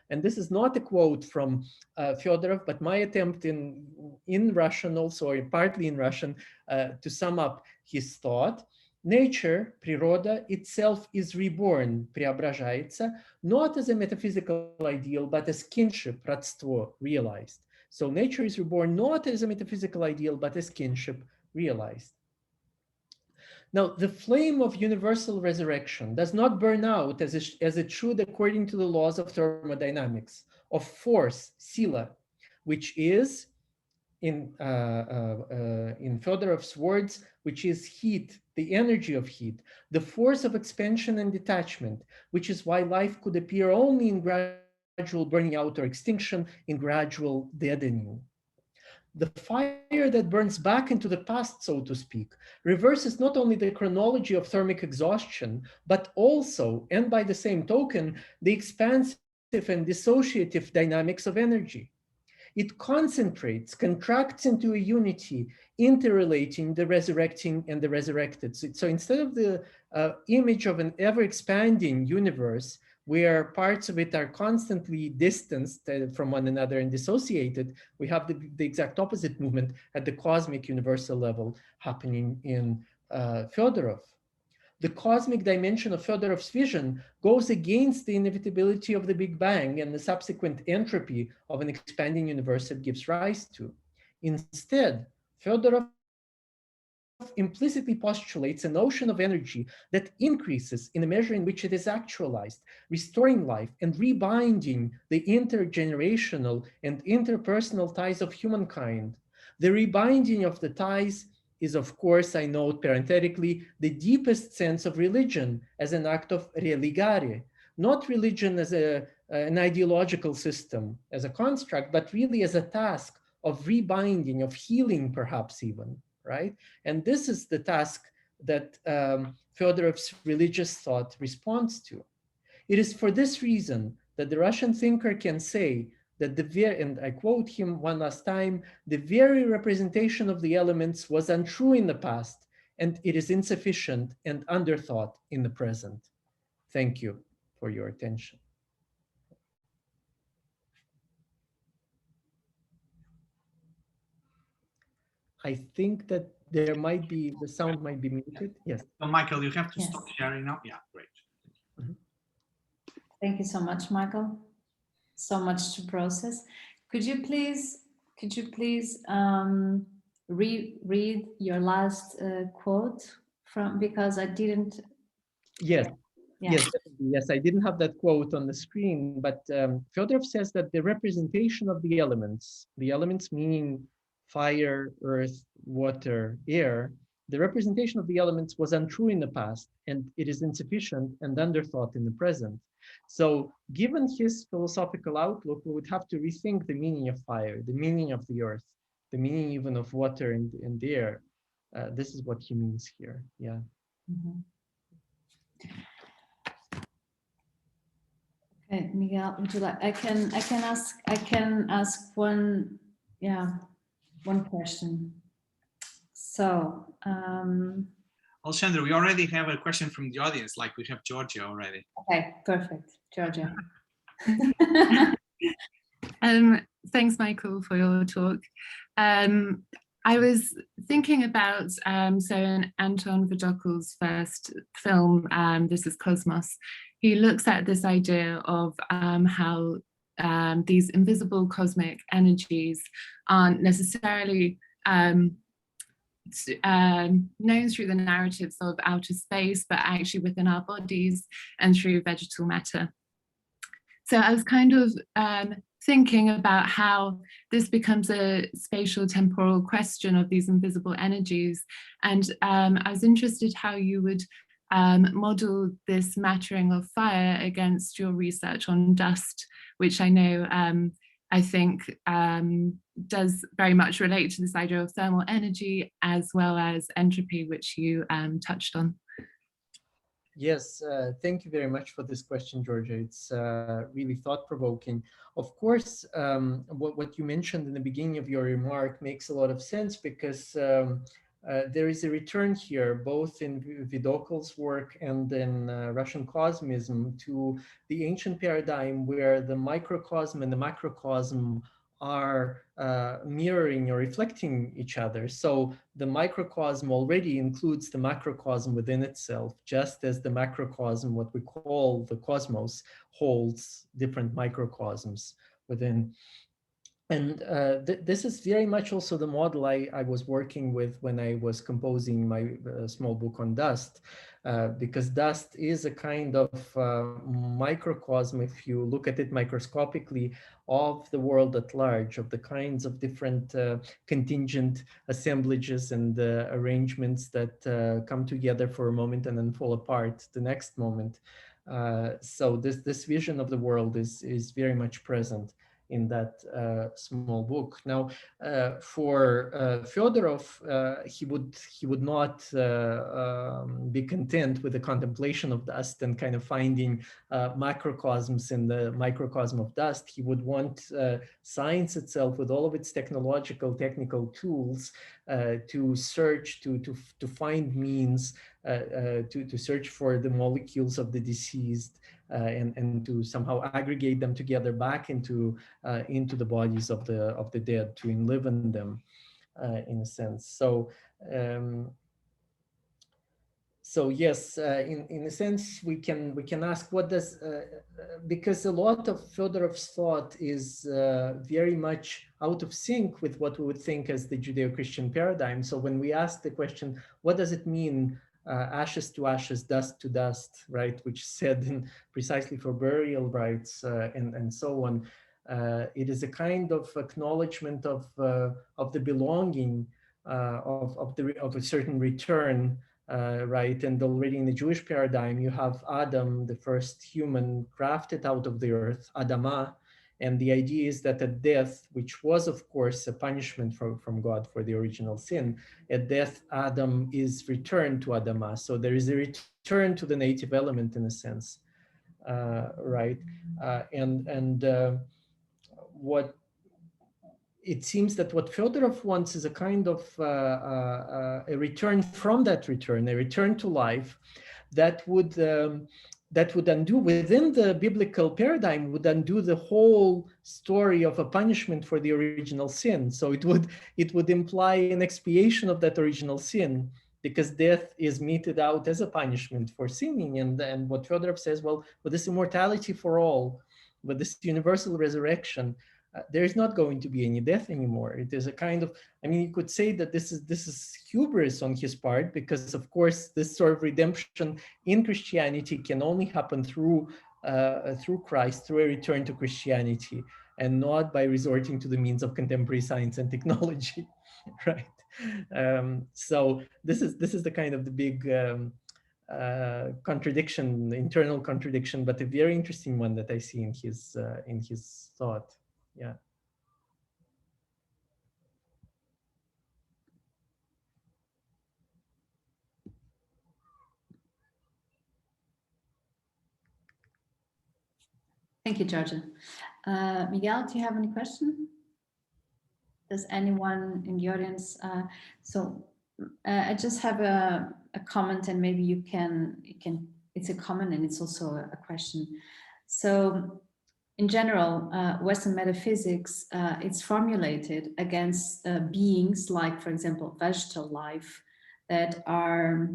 And this is not a quote from Fedorov, but my attempt in Russian also, or partly in Russian, to sum up his thought. Nature, природа, itself is reborn, преображается, not as a metaphysical ideal, but as kinship, родство, realized. So nature is reborn not as a metaphysical ideal, but as kinship, realized. Now, the flame of universal resurrection does not burn out as it should according to the laws of thermodynamics, of force, sila, which is, in Fedorov's words, which is heat, the energy of heat, the force of expansion and detachment, which is why life could appear only in gradual burning out or extinction, in gradual deadening. The fire that burns back into the past, so to speak, reverses not only the chronology of thermic exhaustion, but also, and by the same token, the expansive and dissociative dynamics of energy. It concentrates, contracts into a unity, interrelating the resurrecting and the resurrected. So instead of the image of an ever-expanding universe, where parts of it are constantly distanced from one another and dissociated, we have the exact opposite movement at the cosmic universal level happening in Fedorov. The cosmic dimension of Fedorov's vision goes against the inevitability of the Big Bang and the subsequent entropy of an expanding universe it gives rise to. Instead, Fedorov implicitly postulates a notion of energy that increases in the measure in which it is actualized, restoring life and rebinding the intergenerational and interpersonal ties of humankind. The rebinding of the ties is, of course, I note parenthetically, the deepest sense of religion as an act of religare, not religion as an ideological system, as a construct, but really as a task of rebinding, of healing perhaps even, right? And this is the task that Fedorov's religious thought responds to. It is for this reason that the Russian thinker can say that and I quote him one last time, the very representation of the elements was untrue in the past, and it is insufficient and underthought in the present. Thank you for your attention. I think that there might be, the sound might be muted. Yes. So Michael, you have to stop sharing now. Yeah, great. Mm-hmm. Thank you so much, Michael. So much to process. Could you please reread your last quote from, because I didn't. Yes. Yeah. Yes, I didn't have that quote on the screen, but Fedorov says that the representation of the elements meaning fire, earth, water, air, the representation of the elements was untrue in the past, and it is insufficient and underthought in the present. So given his philosophical outlook, we would have to rethink the meaning of fire, the meaning of the earth, the meaning even of water and air. This is what he means here, yeah. Mm-hmm. Okay, Miguel, would you like? I can ask one question. So, Alexandra, we already have a question from the audience, like we have Georgia already. Okay, perfect, Georgia. Thanks, Michael, for your talk. I was thinking about in Anton Fedorkov's first film, This is Cosmos. He looks at this idea of how these invisible cosmic energies aren't necessarily known through the narratives of outer space, but actually within our bodies and through vegetal matter. So I was kind of thinking about how this becomes a spatial temporal question of these invisible energies. And I was interested how you would model this mattering of fire against your research on dust, which I know I think does very much relate to this idea of thermal energy as well as entropy, which you touched on. Yes, thank you very much for this question, Georgia. It's really thought-provoking. Of course, what you mentioned in the beginning of your remark makes a lot of sense, because there is a return here, both in Fedorkov's work and in Russian Cosmism, to the ancient paradigm where the microcosm and the macrocosm are mirroring or reflecting each other. So the microcosm already includes the macrocosm within itself, just as the macrocosm, what we call the cosmos, holds different microcosms within. And this is very much also the model I was working with when I was composing my small book on dust, because dust is a kind of microcosm, if you look at it microscopically, of the world at large, of the kinds of different contingent assemblages and arrangements that come together for a moment and then fall apart the next moment. So this vision of the world is very much present in that small book. Now, for Fedorov, he would not be content with the contemplation of dust and kind of finding macrocosms in the microcosm of dust. He would want science itself, with all of its technical tools, to search, to find means, to search for the molecules of the deceased, and to somehow aggregate them together back into the bodies of the dead, to enliven them, in a sense. So yes, in a sense, we can ask, what does because a lot of Fedorov's thought is very much out of sync with what we would think as the Judeo-Christian paradigm. So when we ask the question, what does it mean, ashes to ashes, dust to dust, right? Which is said in precisely for burial rites and so on. It is a kind of acknowledgement of the belonging of a certain return, right? And already in the Jewish paradigm, you have Adam, the first human crafted out of the earth, Adamah. And the idea is that at death, which was, of course, a punishment from God for the original sin, at death, Adam is returned to Adamah. So there is a return to the native element, in a sense, right? What it seems that what Fedorov wants is a kind of a return from that return, a return to life that would undo, within the biblical paradigm, would undo the whole story of a punishment for the original sin. So it would imply an expiation of that original sin, because death is meted out as a punishment for sinning. And what Fedorov says, well, with this immortality for all, with this universal resurrection, there is not going to be any death anymore. It is a kind of, I mean, you could say that this is hubris on his part, because of course this sort of redemption in Christianity can only happen through Christ, through a return to Christianity, and not by resorting to the means of contemporary science and technology, right? So this is the kind of the big contradiction, internal contradiction, but a very interesting one that I see in his thought. Yeah. Thank you, Georgia. Miguel, do you have any question? Does anyone in the audience? I just have a comment, and maybe you can. It's a comment and it's also a question. So, in general, Western metaphysics, it's formulated against beings like, for example, vegetal life, that are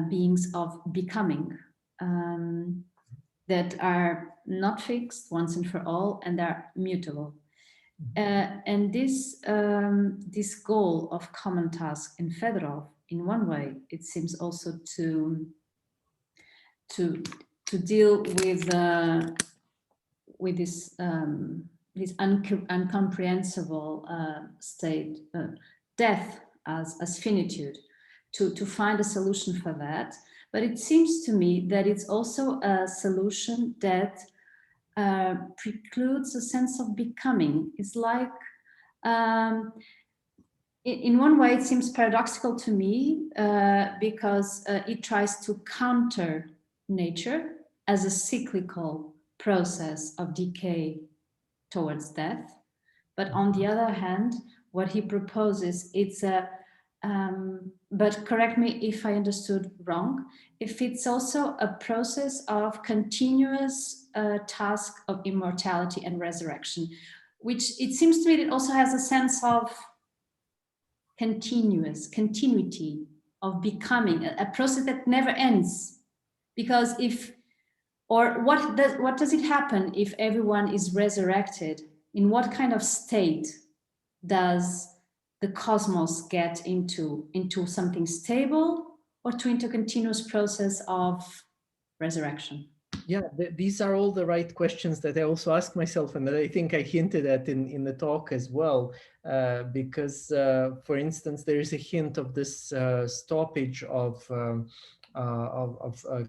beings of becoming, that are not fixed once and for all, and are mutable. And this goal of common task in Fedorov, in one way, it seems also to deal with with this incomprehensible state, death as finitude, to find a solution for that. But it seems to me that it's also a solution that precludes a sense of becoming. It's like, in one way, it seems paradoxical to me because it tries to counter nature as a cyclical process of decay towards death. But on the other hand, what he proposes, it's a, but correct me if I understood wrong, if it's also a process of continuous task of immortality and resurrection, which it seems to me that also has a sense of continuity of becoming, a process that never ends. Because what does it happen if everyone is resurrected? In what kind of state does the cosmos get into something stable or into a continuous process of resurrection? Yeah, these are all the right questions that I also ask myself, and that I think I hinted at in the talk as well, because, for instance, there is a hint of this stoppage of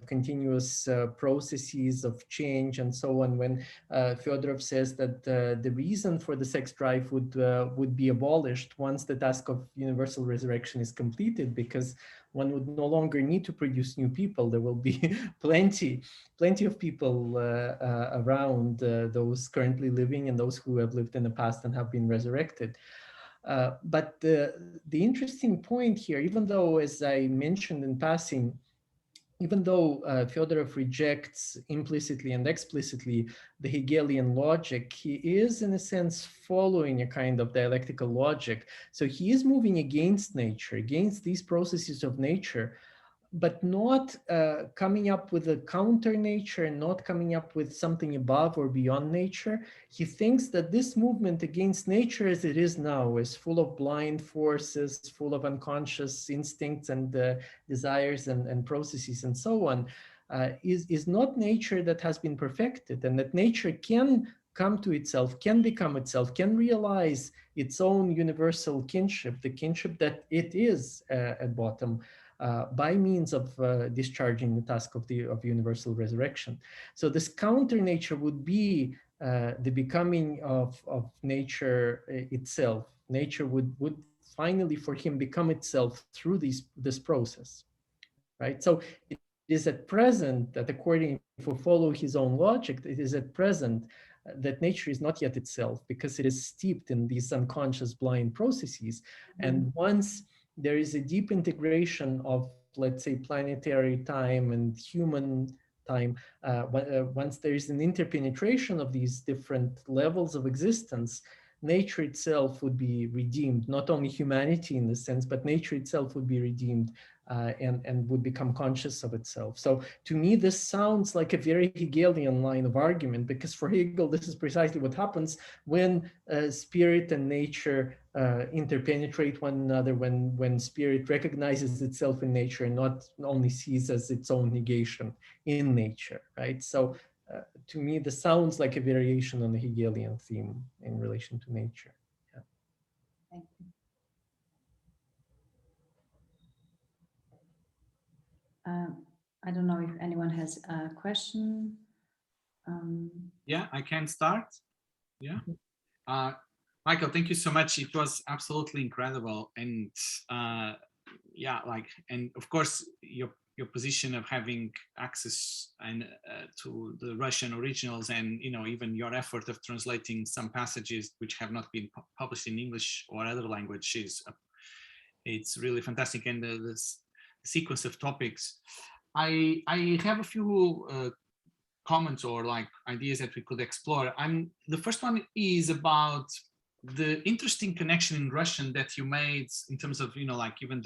continuous processes of change and so on, when Fedorov says that the reason for the sex drive would be abolished once the task of universal resurrection is completed, because one would no longer need to produce new people. There will be plenty of people around, those currently living and those who have lived in the past and have been resurrected. But the interesting point here, even though, as I mentioned in passing, even though Fedorov rejects implicitly and explicitly the Hegelian logic, he is, in a sense, following a kind of dialectical logic. So he is moving against nature, against these processes of nature, but not coming up with a counter nature, not coming up with something above or beyond nature. He thinks that this movement against nature as it is now is full of blind forces, full of unconscious instincts and desires and processes and so on, is not nature that has been perfected, and that nature can come to itself, can become itself, can realize its own universal kinship, the kinship that it is at bottom, by means of discharging the task of universal resurrection. So this counter nature would be the becoming of nature itself. Nature would finally, for him, become itself through this process, right? So it is at present that, according, if we follow his own logic, it is at present that nature is not yet itself, because it is steeped in these unconscious blind processes. And once there is a deep integration of, let's say, planetary time and human time, once there is an interpenetration of these different levels of existence, nature itself would be redeemed. Not only humanity in the sense, but nature itself would be redeemed and would become conscious of itself. So to me, this sounds like a very Hegelian line of argument, because for Hegel, this is precisely what happens when spirit and nature interpenetrate one another, when spirit recognizes itself in nature and not only sees as its own negation in nature, right? So to me, this sounds like a variation on the Hegelian theme in relation to nature. Yeah. Thank you. I don't know if anyone has a question. Yeah, I can start. Yeah. Michael, thank you so much. It was absolutely incredible. And yeah, like, and of course, your position of having access and to the Russian originals, and even your effort of translating some passages which have not been published in English or other languages, it's really fantastic. And the sequence of topics, I have a few comments or like ideas that we could explore. The first one is about the interesting connection in Russian that you made in terms of like even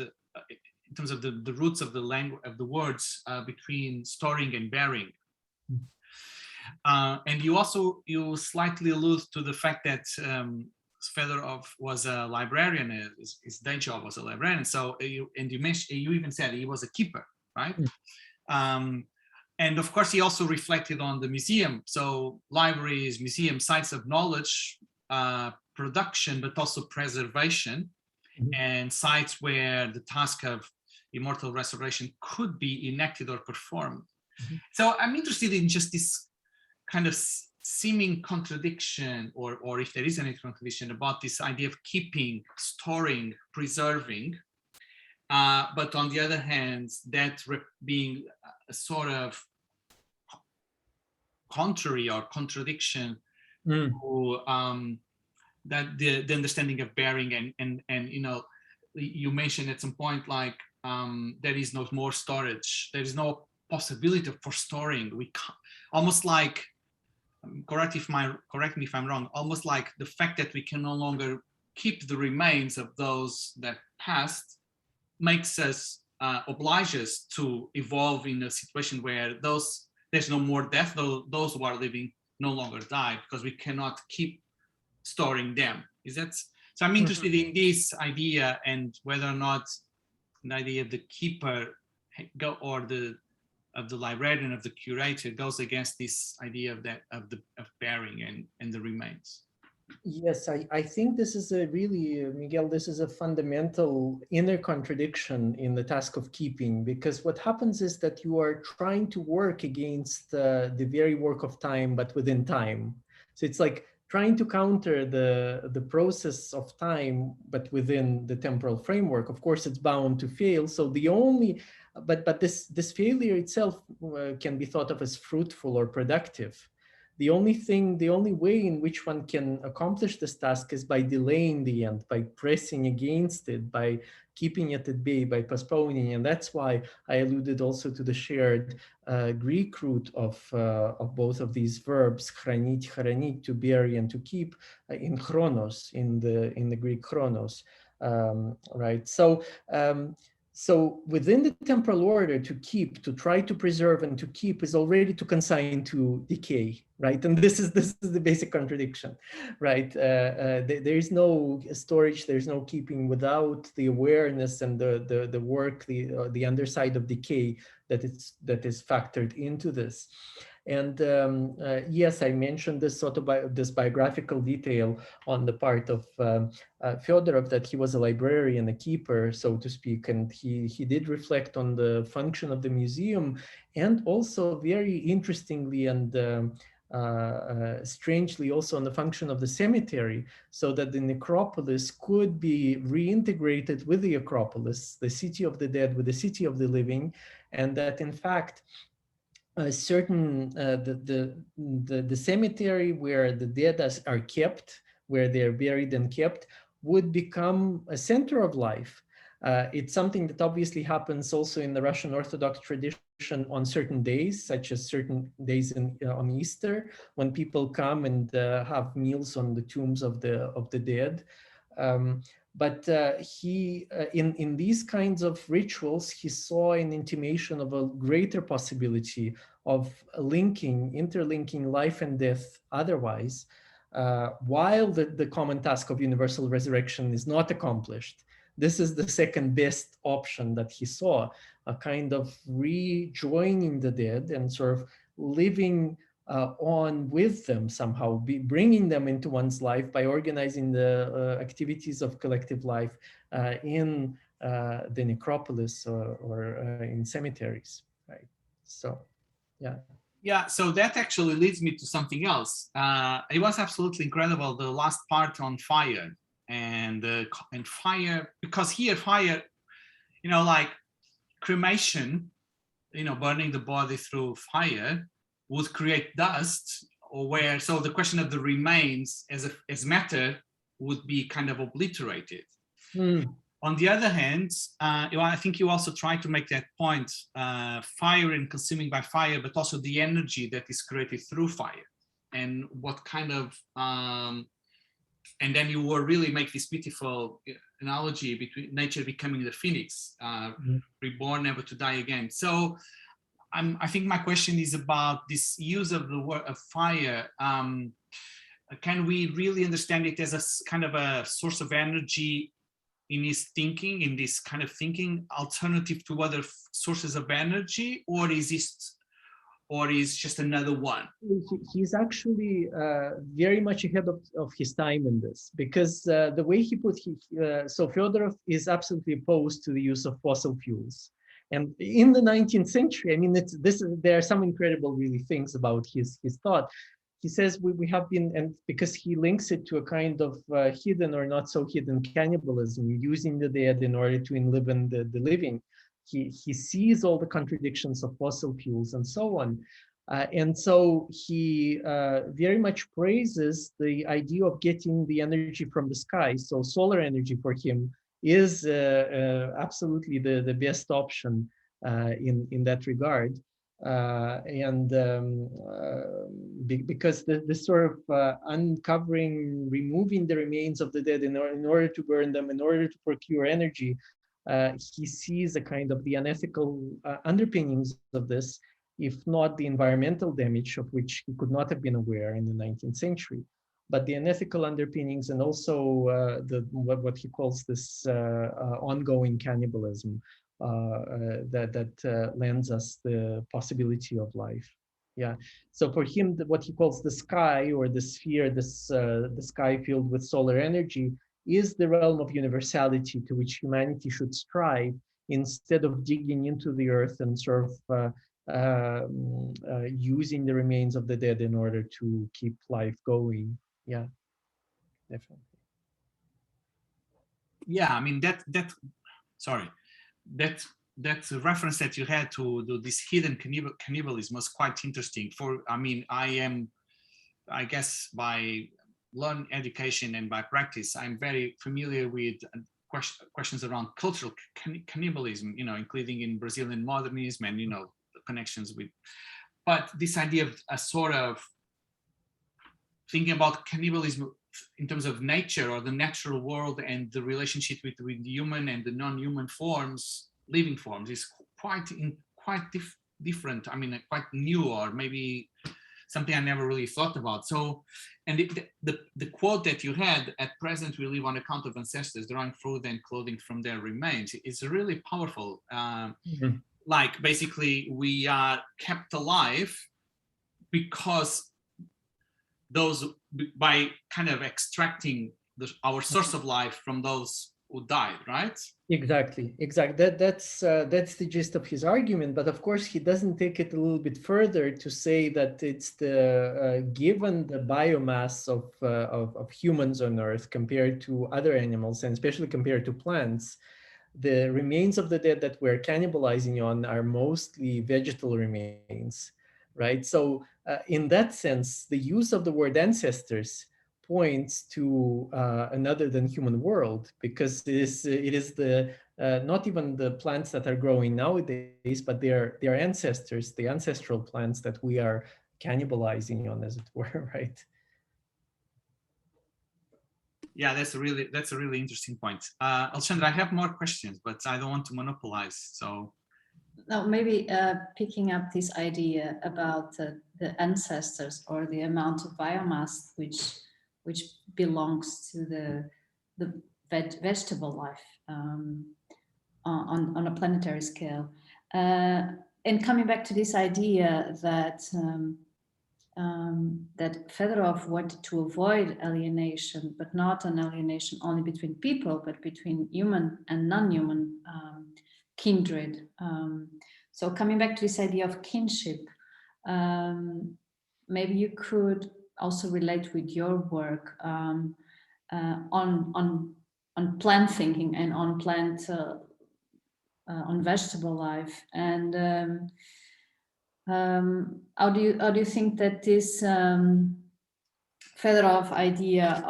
in terms of the roots of the language of the words between storing and bearing. And you slightly allude to the fact that Fedorov was a librarian. His day job was a librarian. So you mentioned, you even said he was a keeper, right? And of course, he also reflected on the museum. So libraries, museum, sites of knowledge, production, but also preservation, and sites where the task of immortal restoration could be enacted or performed. So I'm interested in just this kind of seeming contradiction, or if there is any contradiction, about this idea of keeping, storing, preserving, but on the other hand, that being a sort of contrary or contradiction to that the understanding of bearing, and you know, you mentioned at some point, like there is no more storage, there is no possibility for storing. We can't, almost like, correct me if I'm wrong, almost like the fact that we can no longer keep the remains of those that passed makes us oblige us to evolve in a situation where there's no more death, those who are living no longer die, because we cannot keep storing them. Is that so? I'm interested in this idea, and whether or not the idea of the keeper or of the librarian, of the curator, goes against this idea of bearing and the remains. Yes, I think this is a really, Miguel, this is a fundamental inner contradiction in the task of keeping, because what happens is that you are trying to work against the very work of time, but within time. So it's like trying to counter the process of time, but within the temporal framework. Of course, it's bound to fail. So the only, but this failure itself can be thought of as fruitful or productive. The only way in which one can accomplish this task is by delaying the end, by pressing against it, by keeping it at bay, by postponing. And that's why I alluded also to the shared Greek root of both of these verbs, chranit, to bury and to keep, in chronos, in the Greek chronos, right? So within the temporal order, to keep, to try to preserve and to keep is already to consign to decay, right? And this is the basic contradiction, right? There is no storage, there's no keeping without the awareness and the work, the underside of decay that is factored into this. And yes, I mentioned this sort of this biographical detail on the part of Fedorov, that he was a librarian, a keeper, so to speak, and he did reflect on the function of the museum, and also very interestingly and strangely also on the function of the cemetery, so that the necropolis could be reintegrated with the Acropolis, the city of the dead with the city of the living, and that in fact certain the cemetery where the dead are kept, where they're buried and kept, would become a center of life. It's something that obviously happens also in the Russian Orthodox tradition on certain days, such as certain days on Easter, when people come and have meals on the tombs of the dead. But he, in these kinds of rituals, he saw an intimation of a greater possibility of interlinking life and death otherwise, while the common task of universal resurrection is not accomplished. This is the second best option that he saw, a kind of rejoining the dead and sort of living on with them somehow, bringing them into one's life by organizing the activities of collective life in the necropolis or in cemeteries, right? So, yeah. Yeah, so that actually leads me to something else. It was absolutely incredible, the last part on fire and fire, because here fire, you know, like cremation, you know, burning the body through fire would create dust, so the question of the remains as matter would be kind of obliterated. On the other hand, I think you also try to make that point, fire and consuming by fire, but also the energy that is created through fire, and what kind of, and then you will really make this beautiful analogy between nature becoming the phoenix, reborn, never to die again. So I think my question is about this use of the word of fire. Can we really understand it as a kind of a source of energy in his thinking, in this kind of thinking, alternative to other sources of energy, or is this, or is just another one? He's actually very much ahead of his time in this, because the way he put so Fedorov is absolutely opposed to the use of fossil fuels. And in the 19th century, I mean, there are some incredible really things about his thought. He says we have been, and because he links it to a kind of hidden or not so hidden cannibalism, using the dead in order to enliven the living. He sees all the contradictions of fossil fuels and so on. And so he very much praises the idea of getting the energy from the sky. So solar energy for him is absolutely the best option in that regard. Because this sort of uncovering, removing the remains of the dead in order to burn them, in order to procure energy, he sees a kind of the unethical underpinnings of this, if not the environmental damage of which he could not have been aware in the 19th century, but the unethical underpinnings, and also what he calls this ongoing cannibalism that lends us the possibility of life. Yeah. So for him, what he calls the sky, or the sphere, the sky filled with solar energy, is the realm of universality to which humanity should strive, instead of digging into the earth and sort of using the remains of the dead in order to keep life going. Yeah, definitely. Yeah, I mean that reference that you had to this hidden cannibalism was quite interesting. I guess by learned education and by practice, I'm very familiar with questions around cultural cannibalism, including in Brazilian modernism and, the connections with, but this idea of a sort of thinking about cannibalism in terms of nature or the natural world and the relationship between the human and the non-human forms, living forms, is quite different. I mean, quite new, or maybe something I never really thought about. So, and the quote that you had, "At present we live on account of ancestors, drawing food and clothing from their remains," is really powerful. Like basically we are kept alive because by kind of extracting our source of life from those who died, right? Exactly. That's the gist of his argument. But of course, he doesn't take it a little bit further to say that it's given the biomass of humans on Earth compared to other animals, and especially compared to plants, the remains of the dead that we're cannibalizing on are mostly vegetal remains, right? So in that sense, the use of the word ancestors points to another than human world, because it is the not even the plants that are growing nowadays, but their ancestors, the ancestral plants that we are cannibalizing on, as it were, right? Yeah, that's a really interesting point. Alexandra, I have more questions, but I don't want to monopolize. So, no, maybe picking up this idea about the ancestors, or the amount of biomass which belongs to the vegetable life on a planetary scale, and coming back to this idea that that Fedorov wanted to avoid alienation, but not an alienation only between people, but between human and non-human kindred. So coming back to this idea of kinship, maybe you could also relate with your work on plant thinking and on plant on vegetable life, and how do you think that this Fedorov idea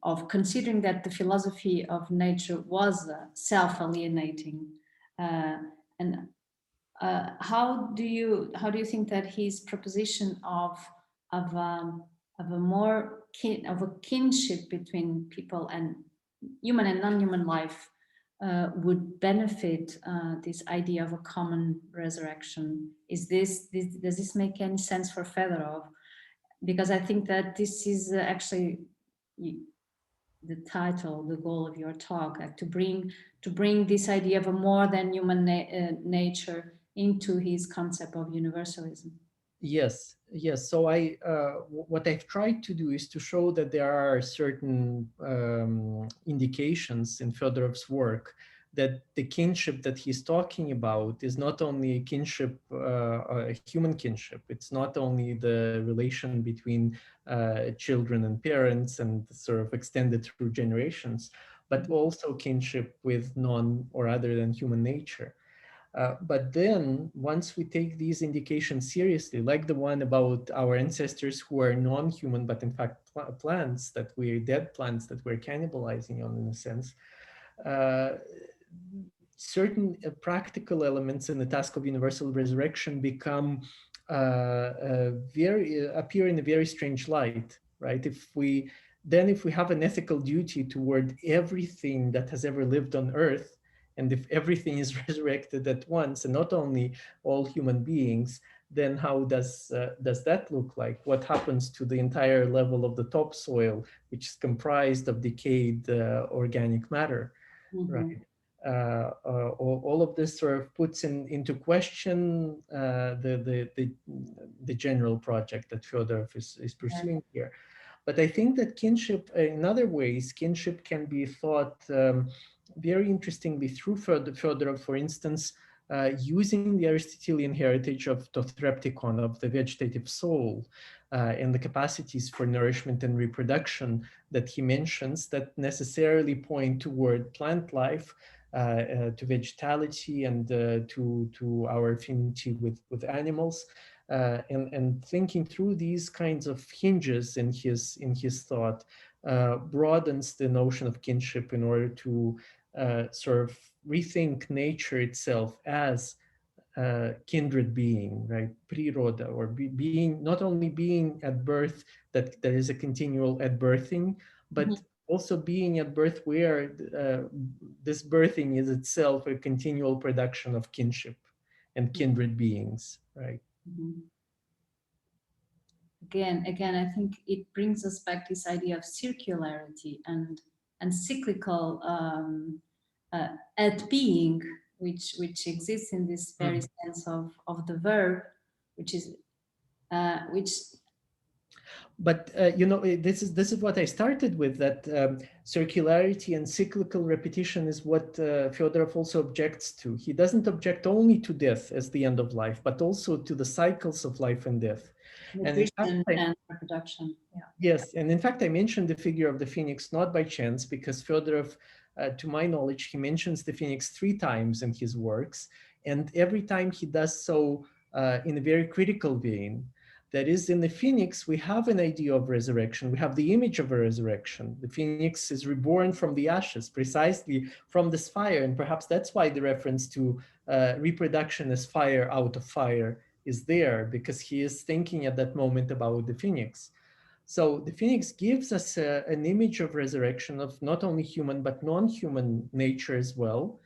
of considering that the philosophy of nature was self-alienating, and how do you think that his proposition of a kinship between people and human and non-human life would benefit this idea of a common resurrection? Does this make any sense for Fedorov? Because I think that this is actually the title, the goal of your talk, to bring this idea of a more than human nature into his concept of universalism. Yes, yes. So what I've tried to do is to show that there are certain indications in Fedorov's work that the kinship that he's talking about is not only a kinship, a human kinship. It's not only the relation between children and parents and sort of extended through generations, but also kinship with non or other than human nature. But then once we take these indications seriously, like the one about our ancestors who are non-human, but in fact plants, that we're dead plants that we're cannibalizing on, in a sense, certain practical elements in the task of universal resurrection become appear in a very strange light, right? If we have an ethical duty toward everything that has ever lived on Earth, and if everything is resurrected at once, and not only all human beings, then how does that look like? What happens to the entire level of the topsoil, which is comprised of decayed organic matter, right? All of this sort of puts into question the general project that Fedorov is pursuing here. But I think that kinship, in other ways, kinship can be thought very interestingly through Fedorov, for instance, using the Aristotelian heritage of το threptikon, of the vegetative soul, and the capacities for nourishment and reproduction that he mentions that necessarily point toward plant life, to vegetality, and to our affinity with animals. And thinking through these kinds of hinges in his thought broadens the notion of kinship in order to sort of rethink nature itself as kindred being, right? Priroda, or being, not only being at birth, that there is a continual at birthing, but also being at birth where this birthing is itself a continual production of kinship and kindred beings, right? Again, I think it brings us back this idea of circularity and cyclical at being, which exists in this very sense of the verb, which is But this is what I started with, that circularity and cyclical repetition is what Fedorov also objects to. He doesn't object only to death as the end of life, but also to the cycles of life and death. nutrition and reproduction. Yeah. Yes, and in fact, I mentioned the figure of the phoenix not by chance, because Fedorov, to my knowledge, he mentions the phoenix 3 times in his works, and every time he does so in a very critical vein. That is, in the phoenix, we have an idea of resurrection. We have the image of a resurrection. The phoenix is reborn from the ashes, precisely from this fire. And perhaps that's why the reference to reproduction as fire out of fire is there, because he is thinking at that moment about the phoenix. So the phoenix gives us an image of resurrection of not only human, but non-human nature as well.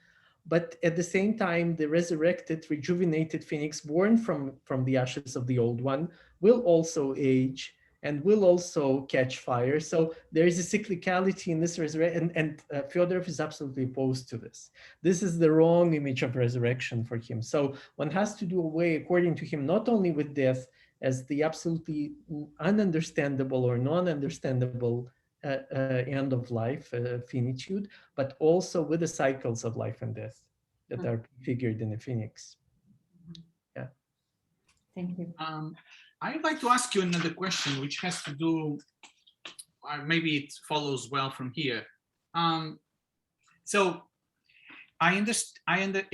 But at the same time, the resurrected, rejuvenated phoenix born from the ashes of the old one will also age and will also catch fire. So there is a cyclicality in this resurrection, and Fedorov is absolutely opposed to this. This is the wrong image of resurrection for him. So one has to do away, according to him, not only with death as the absolutely ununderstandable or non-understandable end of life, finitude, but also with the cycles of life and death that are figured in the phoenix. Yeah. Thank you. I'd like to ask you another question, which has to do, maybe it follows well from here. So I understand that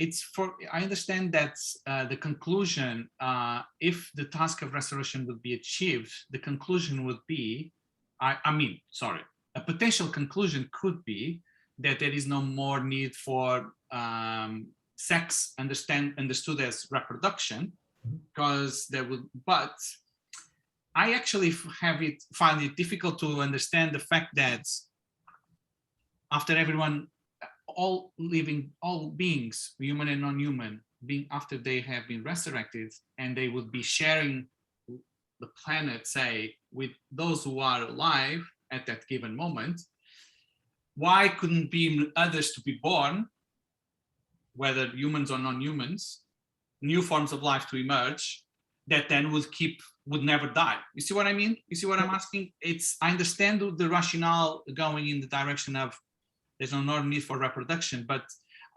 the conclusion, if the task of restoration would be achieved, the conclusion would be, a potential conclusion could be that there is no more need for sex understood as reproduction, because there would, but I actually find it difficult to understand the fact that after everyone, all beings, human and non-human, after they have been resurrected, and they would be sharing the planet, say, with those who are alive at that given moment, why couldn't be others to be born, whether humans or non-humans, new forms of life to emerge that then would never die. You see what I mean? You see what I'm asking? I understand the rationale going in the direction of there's no need for reproduction, but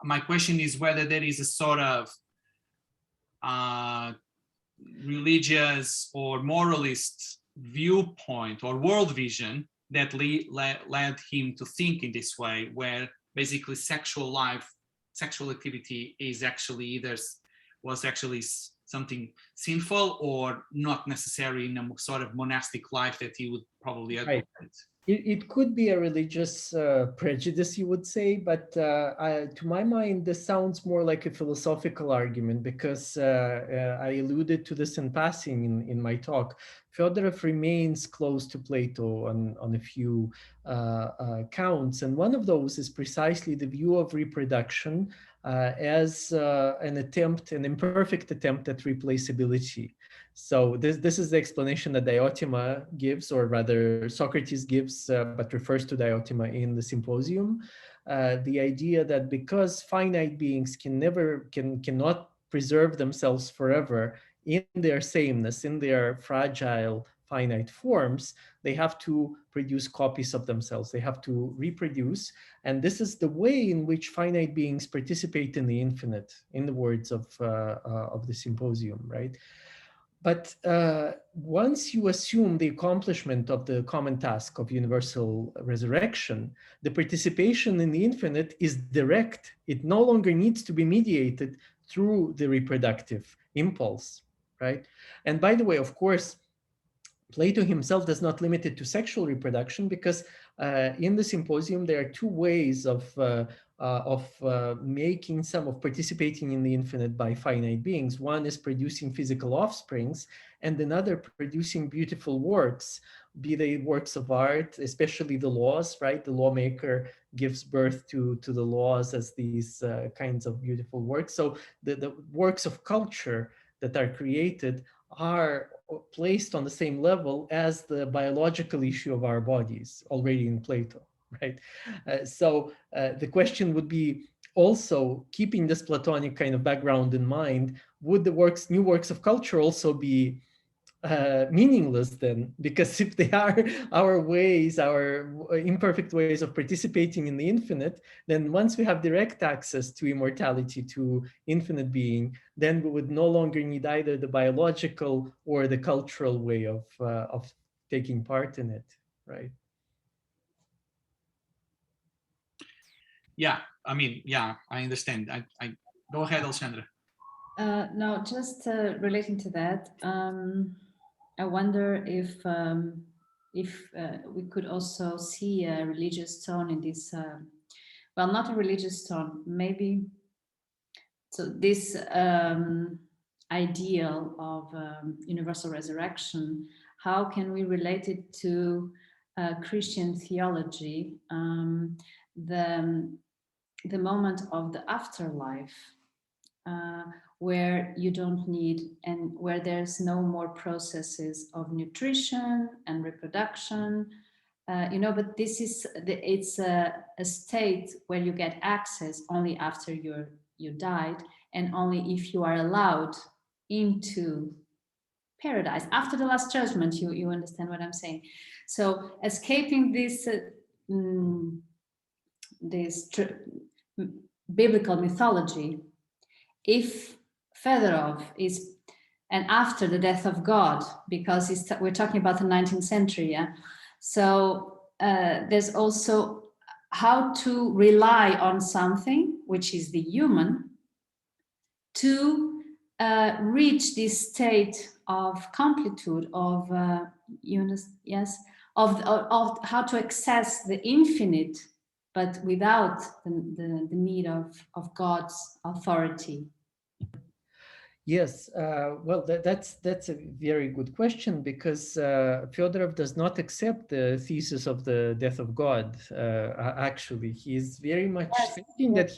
my question is whether there is a sort of religious or moralist viewpoint or world vision that led him to think in this way, where basically sexual activity was actually something sinful or not necessary in a sort of monastic life that he would probably advocate. It could be a religious prejudice, you would say, but to my mind, this sounds more like a philosophical argument, because I alluded to this in passing in my talk. Fedorov remains close to Plato on a few counts, and one of those is precisely the view of reproduction as an imperfect attempt at replaceability. So this is the explanation that Diotima gives, or rather Socrates gives, but refers to Diotima in the Symposium. The idea that because finite beings cannot preserve themselves forever in their sameness, in their fragile finite forms, they have to produce copies of themselves. They have to reproduce. And this is the way in which finite beings participate in the infinite, in the words of the Symposium, right? But once you assume the accomplishment of the common task of universal resurrection, the participation in the infinite is direct. It no longer needs to be mediated through the reproductive impulse, right? And by the way, of course, Plato himself does not limit it to sexual reproduction, because in the Symposium, there are two ways of participating in the infinite by finite beings. One is producing physical offsprings, and another producing beautiful works, be they works of art, especially the laws, right? The lawmaker gives birth to the laws as these kinds of beautiful works. So the works of culture that are created are placed on the same level as the biological issue of our bodies already in Plato, right? So the question would be, also keeping this Platonic kind of background in mind, would the new works of culture also be meaningless then? Because if they are our imperfect ways of participating in the infinite, then once we have direct access to immortality, to infinite being, then we would no longer need either the biological or the cultural way of taking part in it, right? Yeah, I mean, yeah, I understand. I go ahead, Alexandra. No, just relating to that, I wonder if we could also see a religious tone in this. Well, not a religious tone, maybe. So this ideal of universal resurrection, how can we relate it to Christian theology? The moment of the afterlife, where you don't need, and where there's no more processes of nutrition and reproduction, but this is it's a state where you get access only after you died, and only if you are allowed into paradise after the last judgment. You understand what I'm saying? So escaping this biblical mythology, if Fedorov is, and after the death of God, because we're talking about the 19th century, yeah. So there's also how to rely on something which is the human to reach this state of completude, of of how to access the infinite, but without the need of God's authority. Yes, well, that's a very good question, because Fedorov does not accept the thesis of the death of God. Actually, he's very much thinking that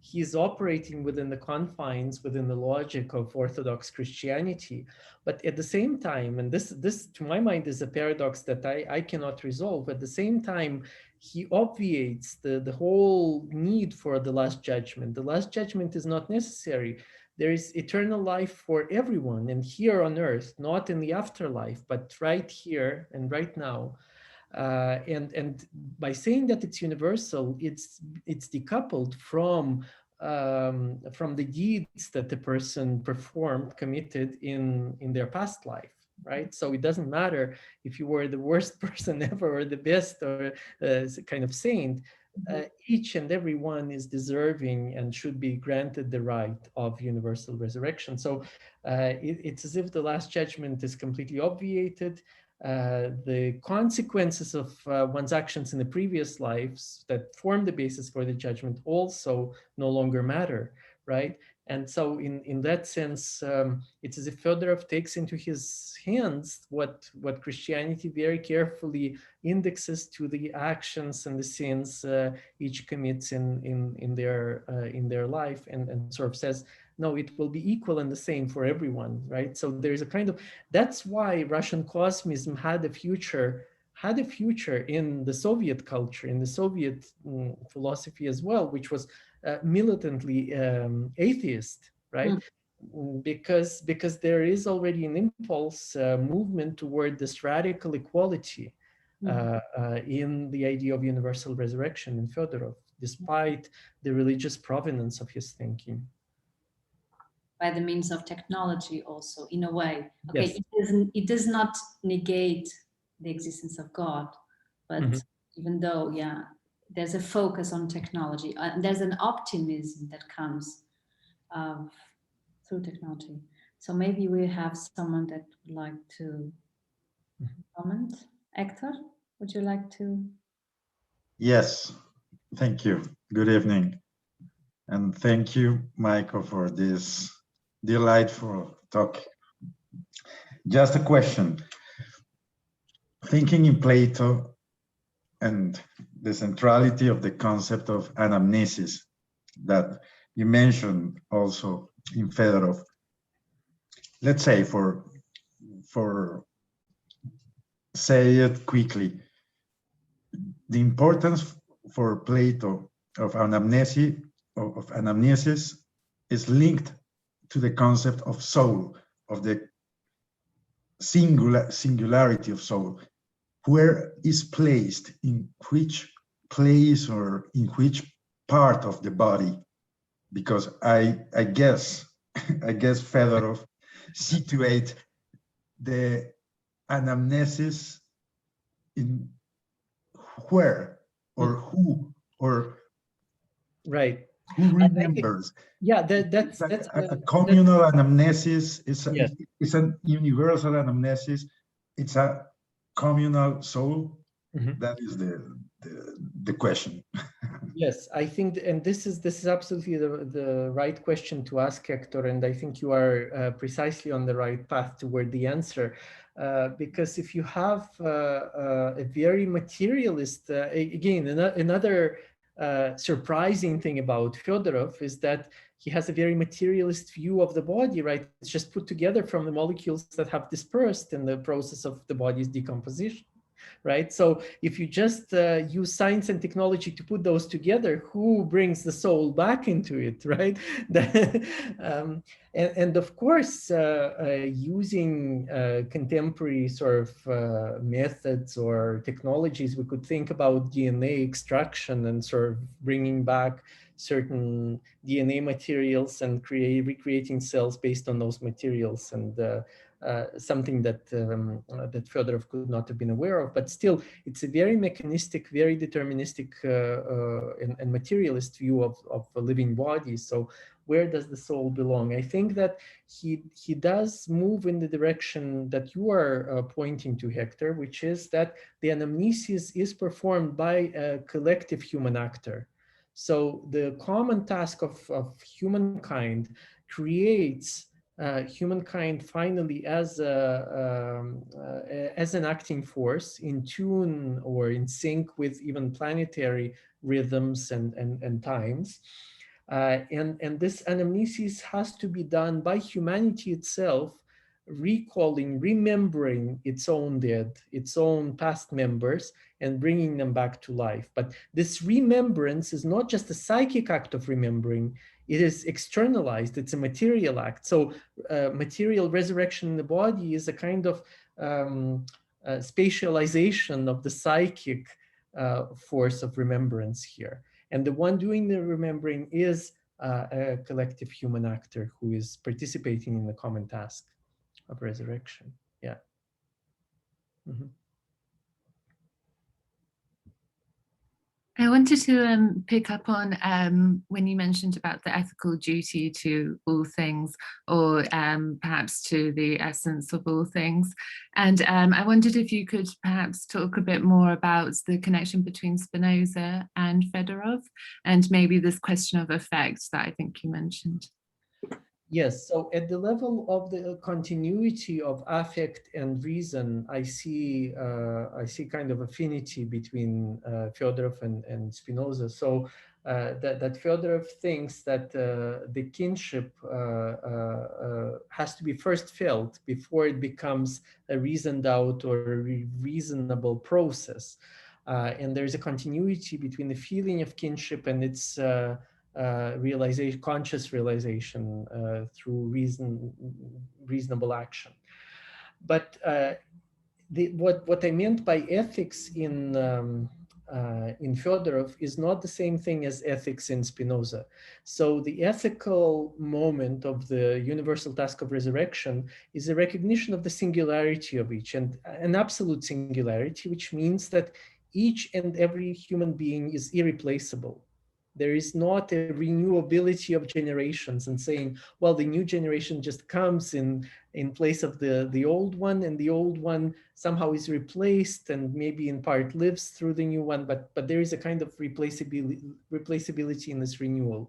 he's operating within the confines, within the logic of Orthodox Christianity. But at the same time, and this to my mind is a paradox that I cannot resolve. At the same time, he obviates the whole need for the Last Judgment. The Last Judgment is not necessary. there is eternal life for everyone, and here on earth, not in the afterlife, but right here and right now. And by saying that it's universal, it's decoupled from the deeds that the person performed, committed in their past life, right? So it doesn't matter if you were the worst person ever or the best or kind of saint. Each and every one is deserving and should be granted the right of universal resurrection. So it's as if the last judgment is completely obviated. The consequences of one's actions in the previous lives that form the basis for the judgment also no longer matter, right? And so in that sense, it's as if Fedorov takes into his hands what Christianity very carefully indexes to the actions and the sins each commits in their life, and sort of says, no, it will be equal and the same for everyone, right? So there's a kind of, that's why Russian Cosmism had a future in the Soviet culture, in the Soviet philosophy as well, which was militantly atheist, right? Because there is already an impulse movement toward this radical equality in the idea of universal resurrection in Fedorov, despite the religious provenance of his thinking. By the means of technology also, in a way. Okay, yes. it does not negate the existence of God, but even though, yeah, there's a focus on technology, there's an optimism that comes through technology. So maybe we have someone that would like to comment. Hector, would you like to? Yes, thank you. Good evening. And thank you, Michael, for this delightful talk. Just a question. Thinking in Plato and the centrality of the concept of anamnesis that you mentioned also in Fedorov, let's say for say it quickly, the importance for Plato of anamnesis is linked to the concept of soul, of the singularity of soul, where is placed in which place or in which part of the body, because I guess Fedorov situate the anamnesis in where or who or right. Who remembers? Yeah, that's a communal anamnesis. It's a universal anamnesis. It's a communal soul. That is the question. Yes, I think, and this is absolutely the right question to ask, Hector, and I think you are precisely on the right path toward the answer, because if you have a very materialist, again, another surprising thing about Fedorov is that he has a very materialist view of the body, right? It's just put together from the molecules that have dispersed in the process of the body's decomposition, right? So if you just use science and technology to put those together, who brings the soul back into it, right? And of course, using contemporary sort of methods or technologies, we could think about DNA extraction and sort of bringing back certain DNA materials and recreating cells based on those materials, and something that that Fedorov could not have been aware of. But still, it's a very mechanistic, very deterministic and materialist view of a living body. So where does the soul belong? I think that he does move in the direction that you are pointing to, Hector, which is that the anamnesis is performed by a collective human actor. So the common task of humankind creates humankind finally as an acting force in tune or in sync with even planetary rhythms and times. And this anamnesis has to be done by humanity itself, remembering its own dead, its own past members, and bringing them back to life. But this remembrance is not just a psychic act of remembering, It is externalized, it's a material act. So material resurrection in the body is a kind of spatialization of the psychic force of remembrance here. And the one doing the remembering is a collective human actor who is participating in the common task of resurrection. Yeah. Mm-hmm. I wanted to pick up on when you mentioned about the ethical duty to all things, or perhaps to the essence of all things. And I wondered if you could perhaps talk a bit more about the connection between Spinoza and Fedorov, and maybe this question of effect that I think you mentioned. Yes, so at the level of the continuity of affect and reason, I see kind of affinity between Fedorov and Spinoza. So that Fedorov thinks that the kinship has to be first felt before it becomes a reasoned out or a reasonable process. And there's a continuity between the feeling of kinship and its realization, conscious realization through reasonable action. But what I meant by ethics in Fedorov is not the same thing as ethics in Spinoza. So the ethical moment of the universal task of resurrection is a recognition of the singularity of each, and an absolute singularity, which means that each and every human being is irreplaceable. There is not a renewability of generations and saying, well, the new generation just comes in place of the old one, and the old one somehow is replaced and maybe in part lives through the new one, but there is a kind of replaceability in this renewal.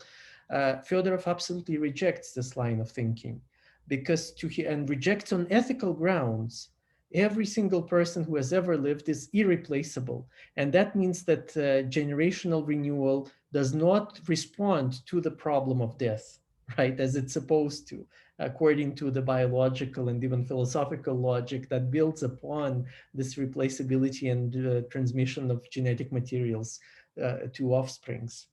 Fedorov absolutely rejects this line of thinking, because and rejects on ethical grounds. Every single person who has ever lived is irreplaceable. And that means that generational renewal does not respond to the problem of death, right, as it's supposed to, according to the biological and even philosophical logic that builds upon this replaceability and transmission of genetic materials to offsprings,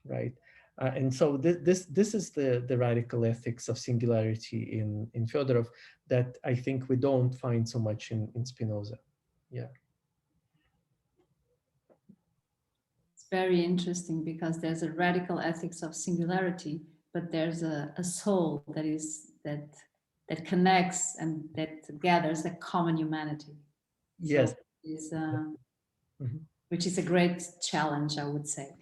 right? And so this is the radical ethics of singularity in Fedorov that I think we don't find so much in Spinoza. Yeah. It's very interesting, because there's a radical ethics of singularity, but there's a soul that connects and that gathers a common humanity. Yes. So which is a great challenge, I would say.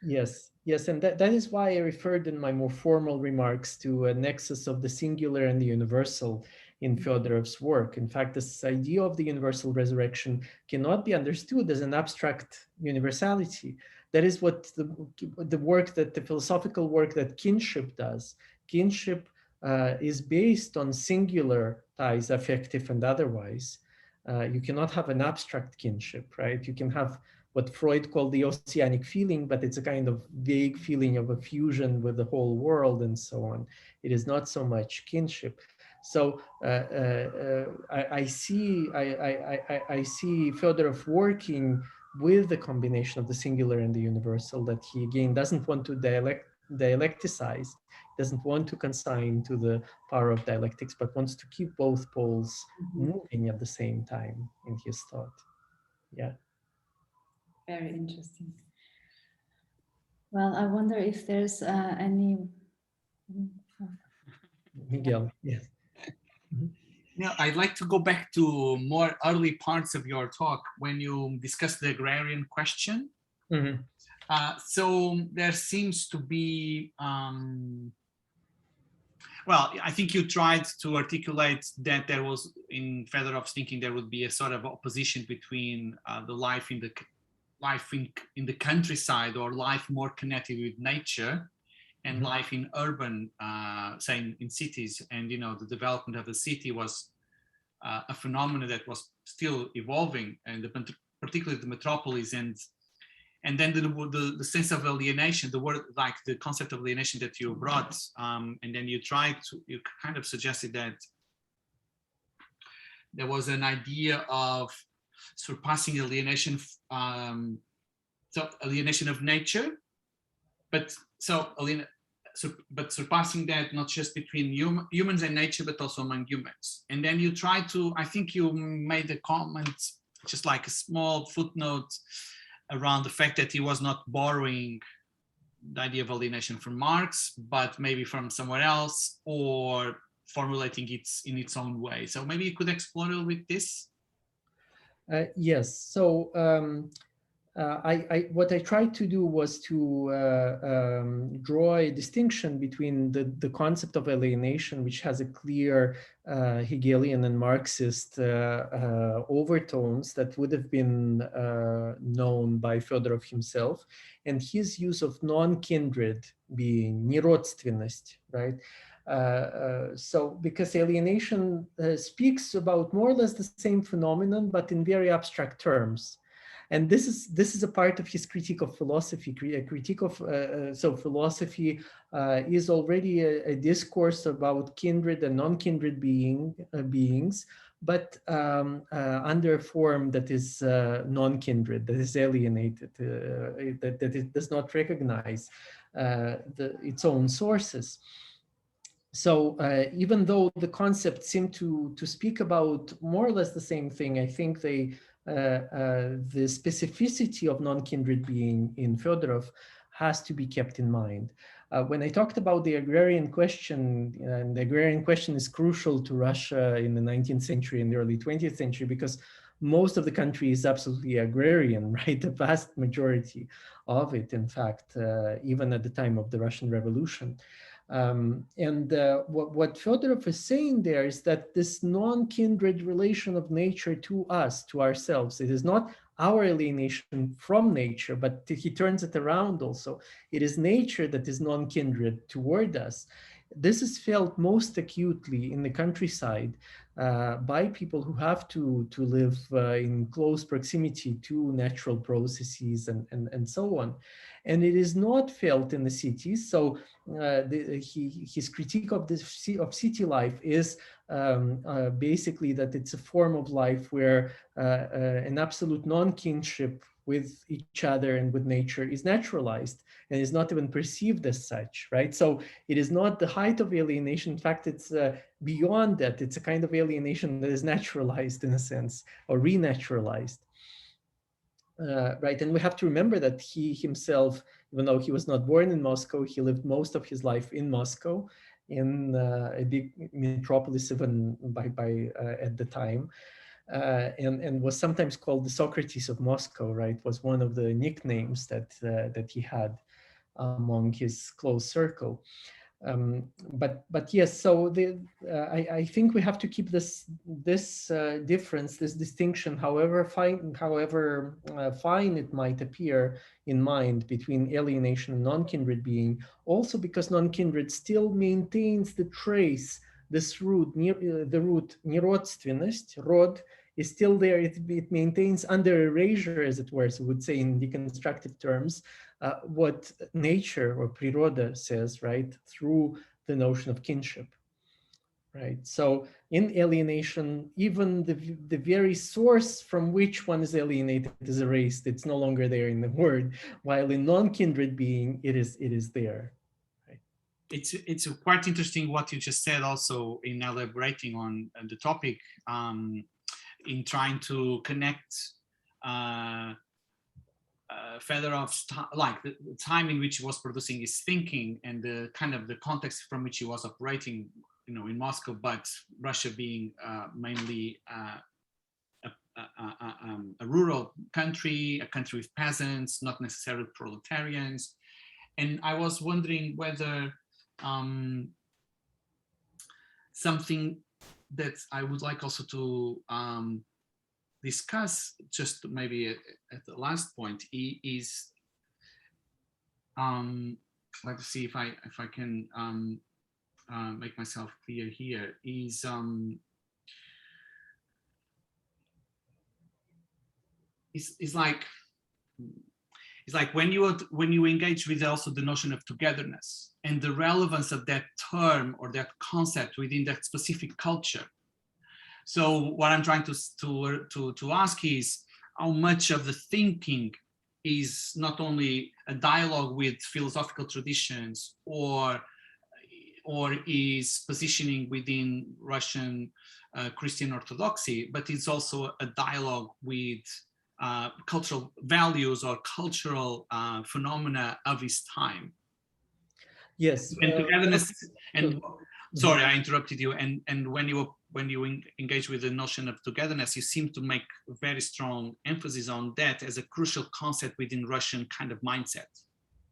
Yes, yes, and that is why I referred in my more formal remarks to a nexus of the singular and the universal in Fedorov's work. In fact, this idea of the universal resurrection cannot be understood as an abstract universality. That is what the work that the philosophical work that Kinship does. Kinship is based on singular ties, affective and otherwise. You cannot have an abstract kinship, right? You can have what Freud called the oceanic feeling, but it's a kind of vague feeling of a fusion with the whole world and so on. It is not so much kinship. So I see Fedorov working with the combination of the singular and the universal, that he again doesn't want to dialecticize, doesn't want to consign to the power of dialectics, but wants to keep both poles moving at the same time in his thought. Yeah. Very interesting. Well, I wonder if there's any... Miguel, yes. Now, I'd like to go back to more early parts of your talk when you discussed the agrarian question. Mm-hmm. So there seems to be, well, I think you tried to articulate that there was, in Fedorov's thinking, there would be a sort of opposition between the life in the countryside, or life more connected with nature, and life in urban, say in cities. And the development of the city was a phenomenon that was still evolving, and particularly the metropolis, and then the sense of alienation, the word, like the concept of alienation that you brought, and then you kind of suggested that there was an idea of surpassing alienation, so alienation of nature, but so but surpassing that, not just between humans and nature, but also among humans. And then you try to, I think you made a comment, just like a small footnote around the fact that he was not borrowing the idea of alienation from Marx, but maybe from somewhere else, or formulating it in its own way. So maybe you could explore a little bit this. Yes. So what I tried to do was to draw a distinction between the concept of alienation, which has a clear Hegelian and Marxist overtones that would have been known by Fedorov himself, and his use of non-kindred being, неродственность, right? So because alienation speaks about more or less the same phenomenon, but in very abstract terms. And this is a part of his critique of philosophy. A critique of so philosophy is already a discourse about kindred and non-kindred beings, but under a form that is non-kindred, that is alienated, that it does not recognize its own sources. So even though the concepts seem to speak about more or less the same thing, I think the specificity of non-kindred being in Fedorov has to be kept in mind. When I talked about the agrarian question, and the agrarian question is crucial to Russia in the 19th century and the early 20th century, because most of the country is absolutely agrarian, right? The vast majority of it, in fact, even at the time of the Russian Revolution. What Fedorov is saying there is that this non-kindred relation of nature to us, to ourselves, it is not our alienation from nature, but he turns it around also. It is nature that is non-kindred toward us. This is felt most acutely in the countryside by people who have to live in close proximity to natural processes and so on. And it is not felt in the cities. So his critique of city life is basically that it's a form of life where an absolute non-kinship with each other and with nature is naturalized and is not even perceived as such, right? So it is not the height of alienation. In fact, it's beyond that. It's a kind of alienation that is naturalized in a sense, or renaturalized. Right, and we have to remember that he himself, even though he was not born in Moscow, he lived most of his life in Moscow, in a big metropolis even at the time, and was sometimes called the Socrates of Moscow. Right, was one of the nicknames that he had among his close circle. But yes, so I think we have to keep this difference, this distinction, however fine it might appear, in mind between alienation and non-kindred being. Also because non-kindred still maintains the trace, this root, the root неродственность, rod, is still there. It maintains under erasure, as it were, so we would say in deconstructive terms, what nature or природа says, right, through the notion of kinship, right? So in alienation, even the very source from which one is alienated is erased. It's no longer there in the word, while in non-kindred being, it is there. Right? It's quite interesting what you just said, also in elaborating on the topic, in trying to connect Fedorov's like the time in which he was producing his thinking and the kind of the context from which he was operating, you know, in Moscow, but Russia being mainly a rural country, a country with peasants, not necessarily proletarians. And I was wondering whether something that I would like also to discuss, just maybe at the last point, is let's see if I can make myself clear here, is like when you engage with also the notion of togetherness and the relevance of that term or that concept within that specific culture. So what I'm trying to ask is how much of the thinking is not only a dialogue with philosophical traditions or is positioning within Russian Christian Orthodoxy, but it's also a dialogue with cultural values or cultural phenomena of his time. Yes. And togetherness. And sorry, Mhm. I interrupted you. And when you engage with the notion of togetherness, you seem to make very strong emphasis on that as a crucial concept within Russian kind of mindset.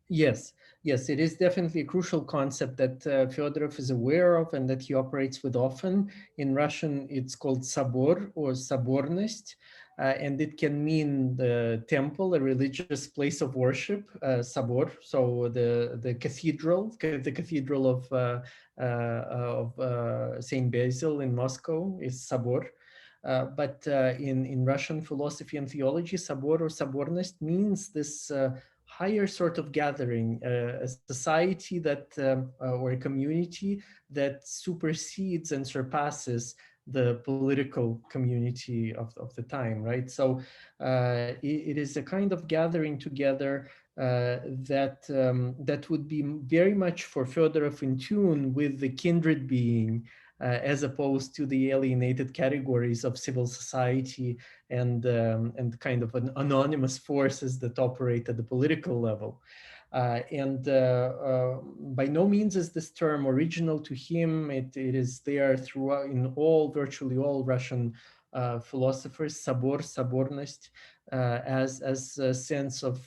Yes, yes, it is definitely a crucial concept that Fedorov is aware of and that he operates with often. In Russian, it's called sabor or sabornost, and it can mean the temple, a religious place of worship, sabor. So the cathedral of Saint Basil in Moscow is sabor. But in Russian philosophy and theology, sabor or sabornost means this higher sort of gathering, a society that, or a community that supersedes and surpasses the political community of the time, right? So it is a kind of gathering together that would be very much for Fedorov in tune with the kindred being, as opposed to the alienated categories of civil society and kind of an anonymous forces that operate at the political level. By no means is this term original to him. It is there throughout in virtually all Russian philosophers, sabor, sabornost, as a sense of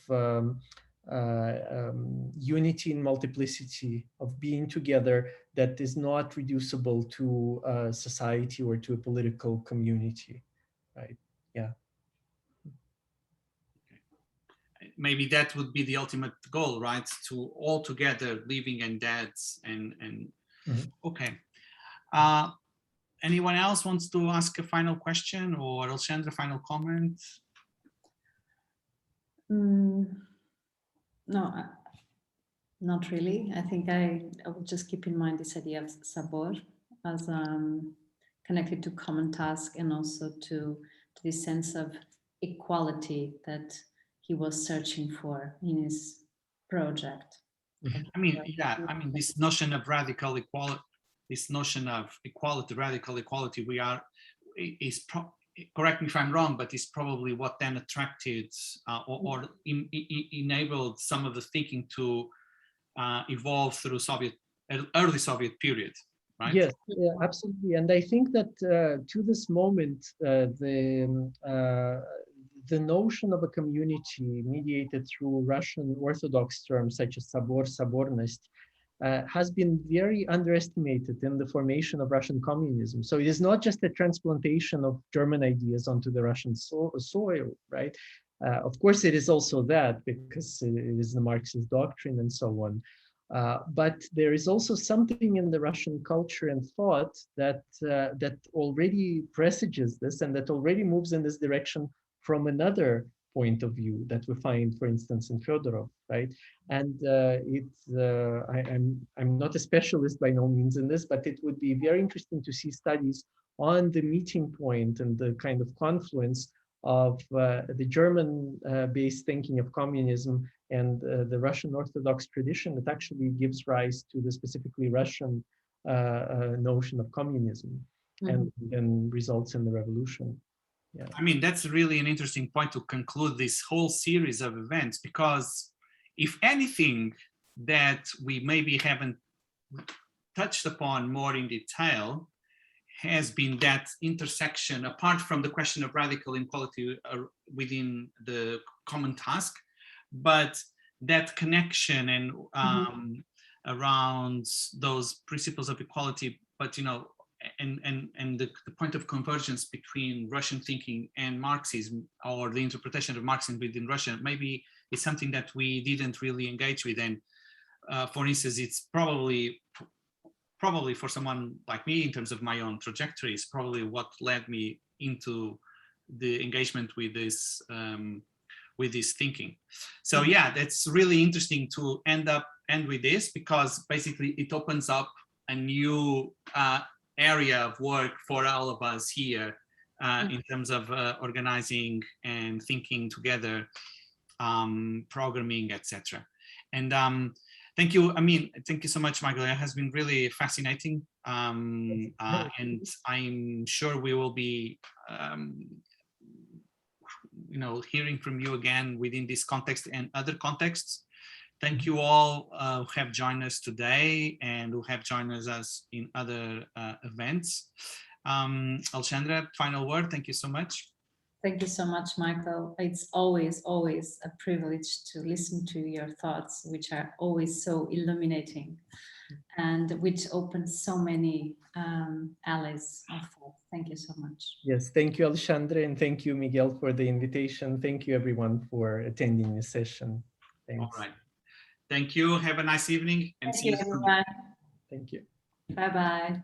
unity in multiplicity, of being together, that is not reducible to society or to a political community, right? Yeah. Maybe that would be the ultimate goal, right? To all together, living and dead, and Mhm. Okay. Anyone else wants to ask a final question, or Alexandra, final comment? No, not really. I think I will just keep in mind this idea of sabor as connected to common task, and also to this sense of equality that he was searching for in his project. I mean, yeah, I mean, this notion of radical equality, this notion of equality, radical equality, correct me if I'm wrong, but is probably what then attracted or enabled some of the thinking to evolve through early Soviet period, right? Yes, yeah, absolutely. And I think that to this moment, the notion of a community mediated through Russian Orthodox terms such as sabor, sabornost, has been very underestimated in the formation of Russian communism. So it is not just a transplantation of German ideas onto the Russian soil, right? Of course, it is also that, because it is the Marxist doctrine and so on. But there is also something in the Russian culture and thought that already presages this, and that already moves in this direction from another point of view that we find, for instance, in Fedorov, right? And I'm not a specialist by no means in this, but it would be very interesting to see studies on the meeting point and the kind of confluence of the German-based thinking of communism and the Russian Orthodox tradition that actually gives rise to the specifically Russian notion of communism, and then results in the revolution. Yeah. I mean, that's really an interesting point to conclude this whole series of events, because if anything that we maybe haven't touched upon more in detail has been that intersection, apart from the question of radical inequality within the common task, but that connection and around those principles of equality, but and the point of convergence between Russian thinking and Marxism, or the interpretation of Marxism within Russia, maybe is something that we didn't really engage with. And for instance, it's probably for someone like me, in terms of my own trajectory, is probably what led me into the engagement with this thinking. So yeah, that's really interesting to end with this, because basically it opens up a new area of work for all of us here in terms of organizing and thinking together programming, etc. And thank you. I mean, thank you so much, Michael. It has been really fascinating. And I'm sure we will be, hearing from you again within this context and other contexts. Thank you all who have joined us today and who have joined us in other events. Alexandra, final word. Thank you so much. Thank you so much, Michael. It's always a privilege to listen to your thoughts, which are always so illuminating and which open so many alleys of thought. Thank you so much. Yes, thank you, Alexandra, and thank you, Miguel, for the invitation. Thank you, everyone, for attending this session. Thanks. All right. Thank you. Have a nice evening and see you soon. Everyone. Thank you. Bye-bye.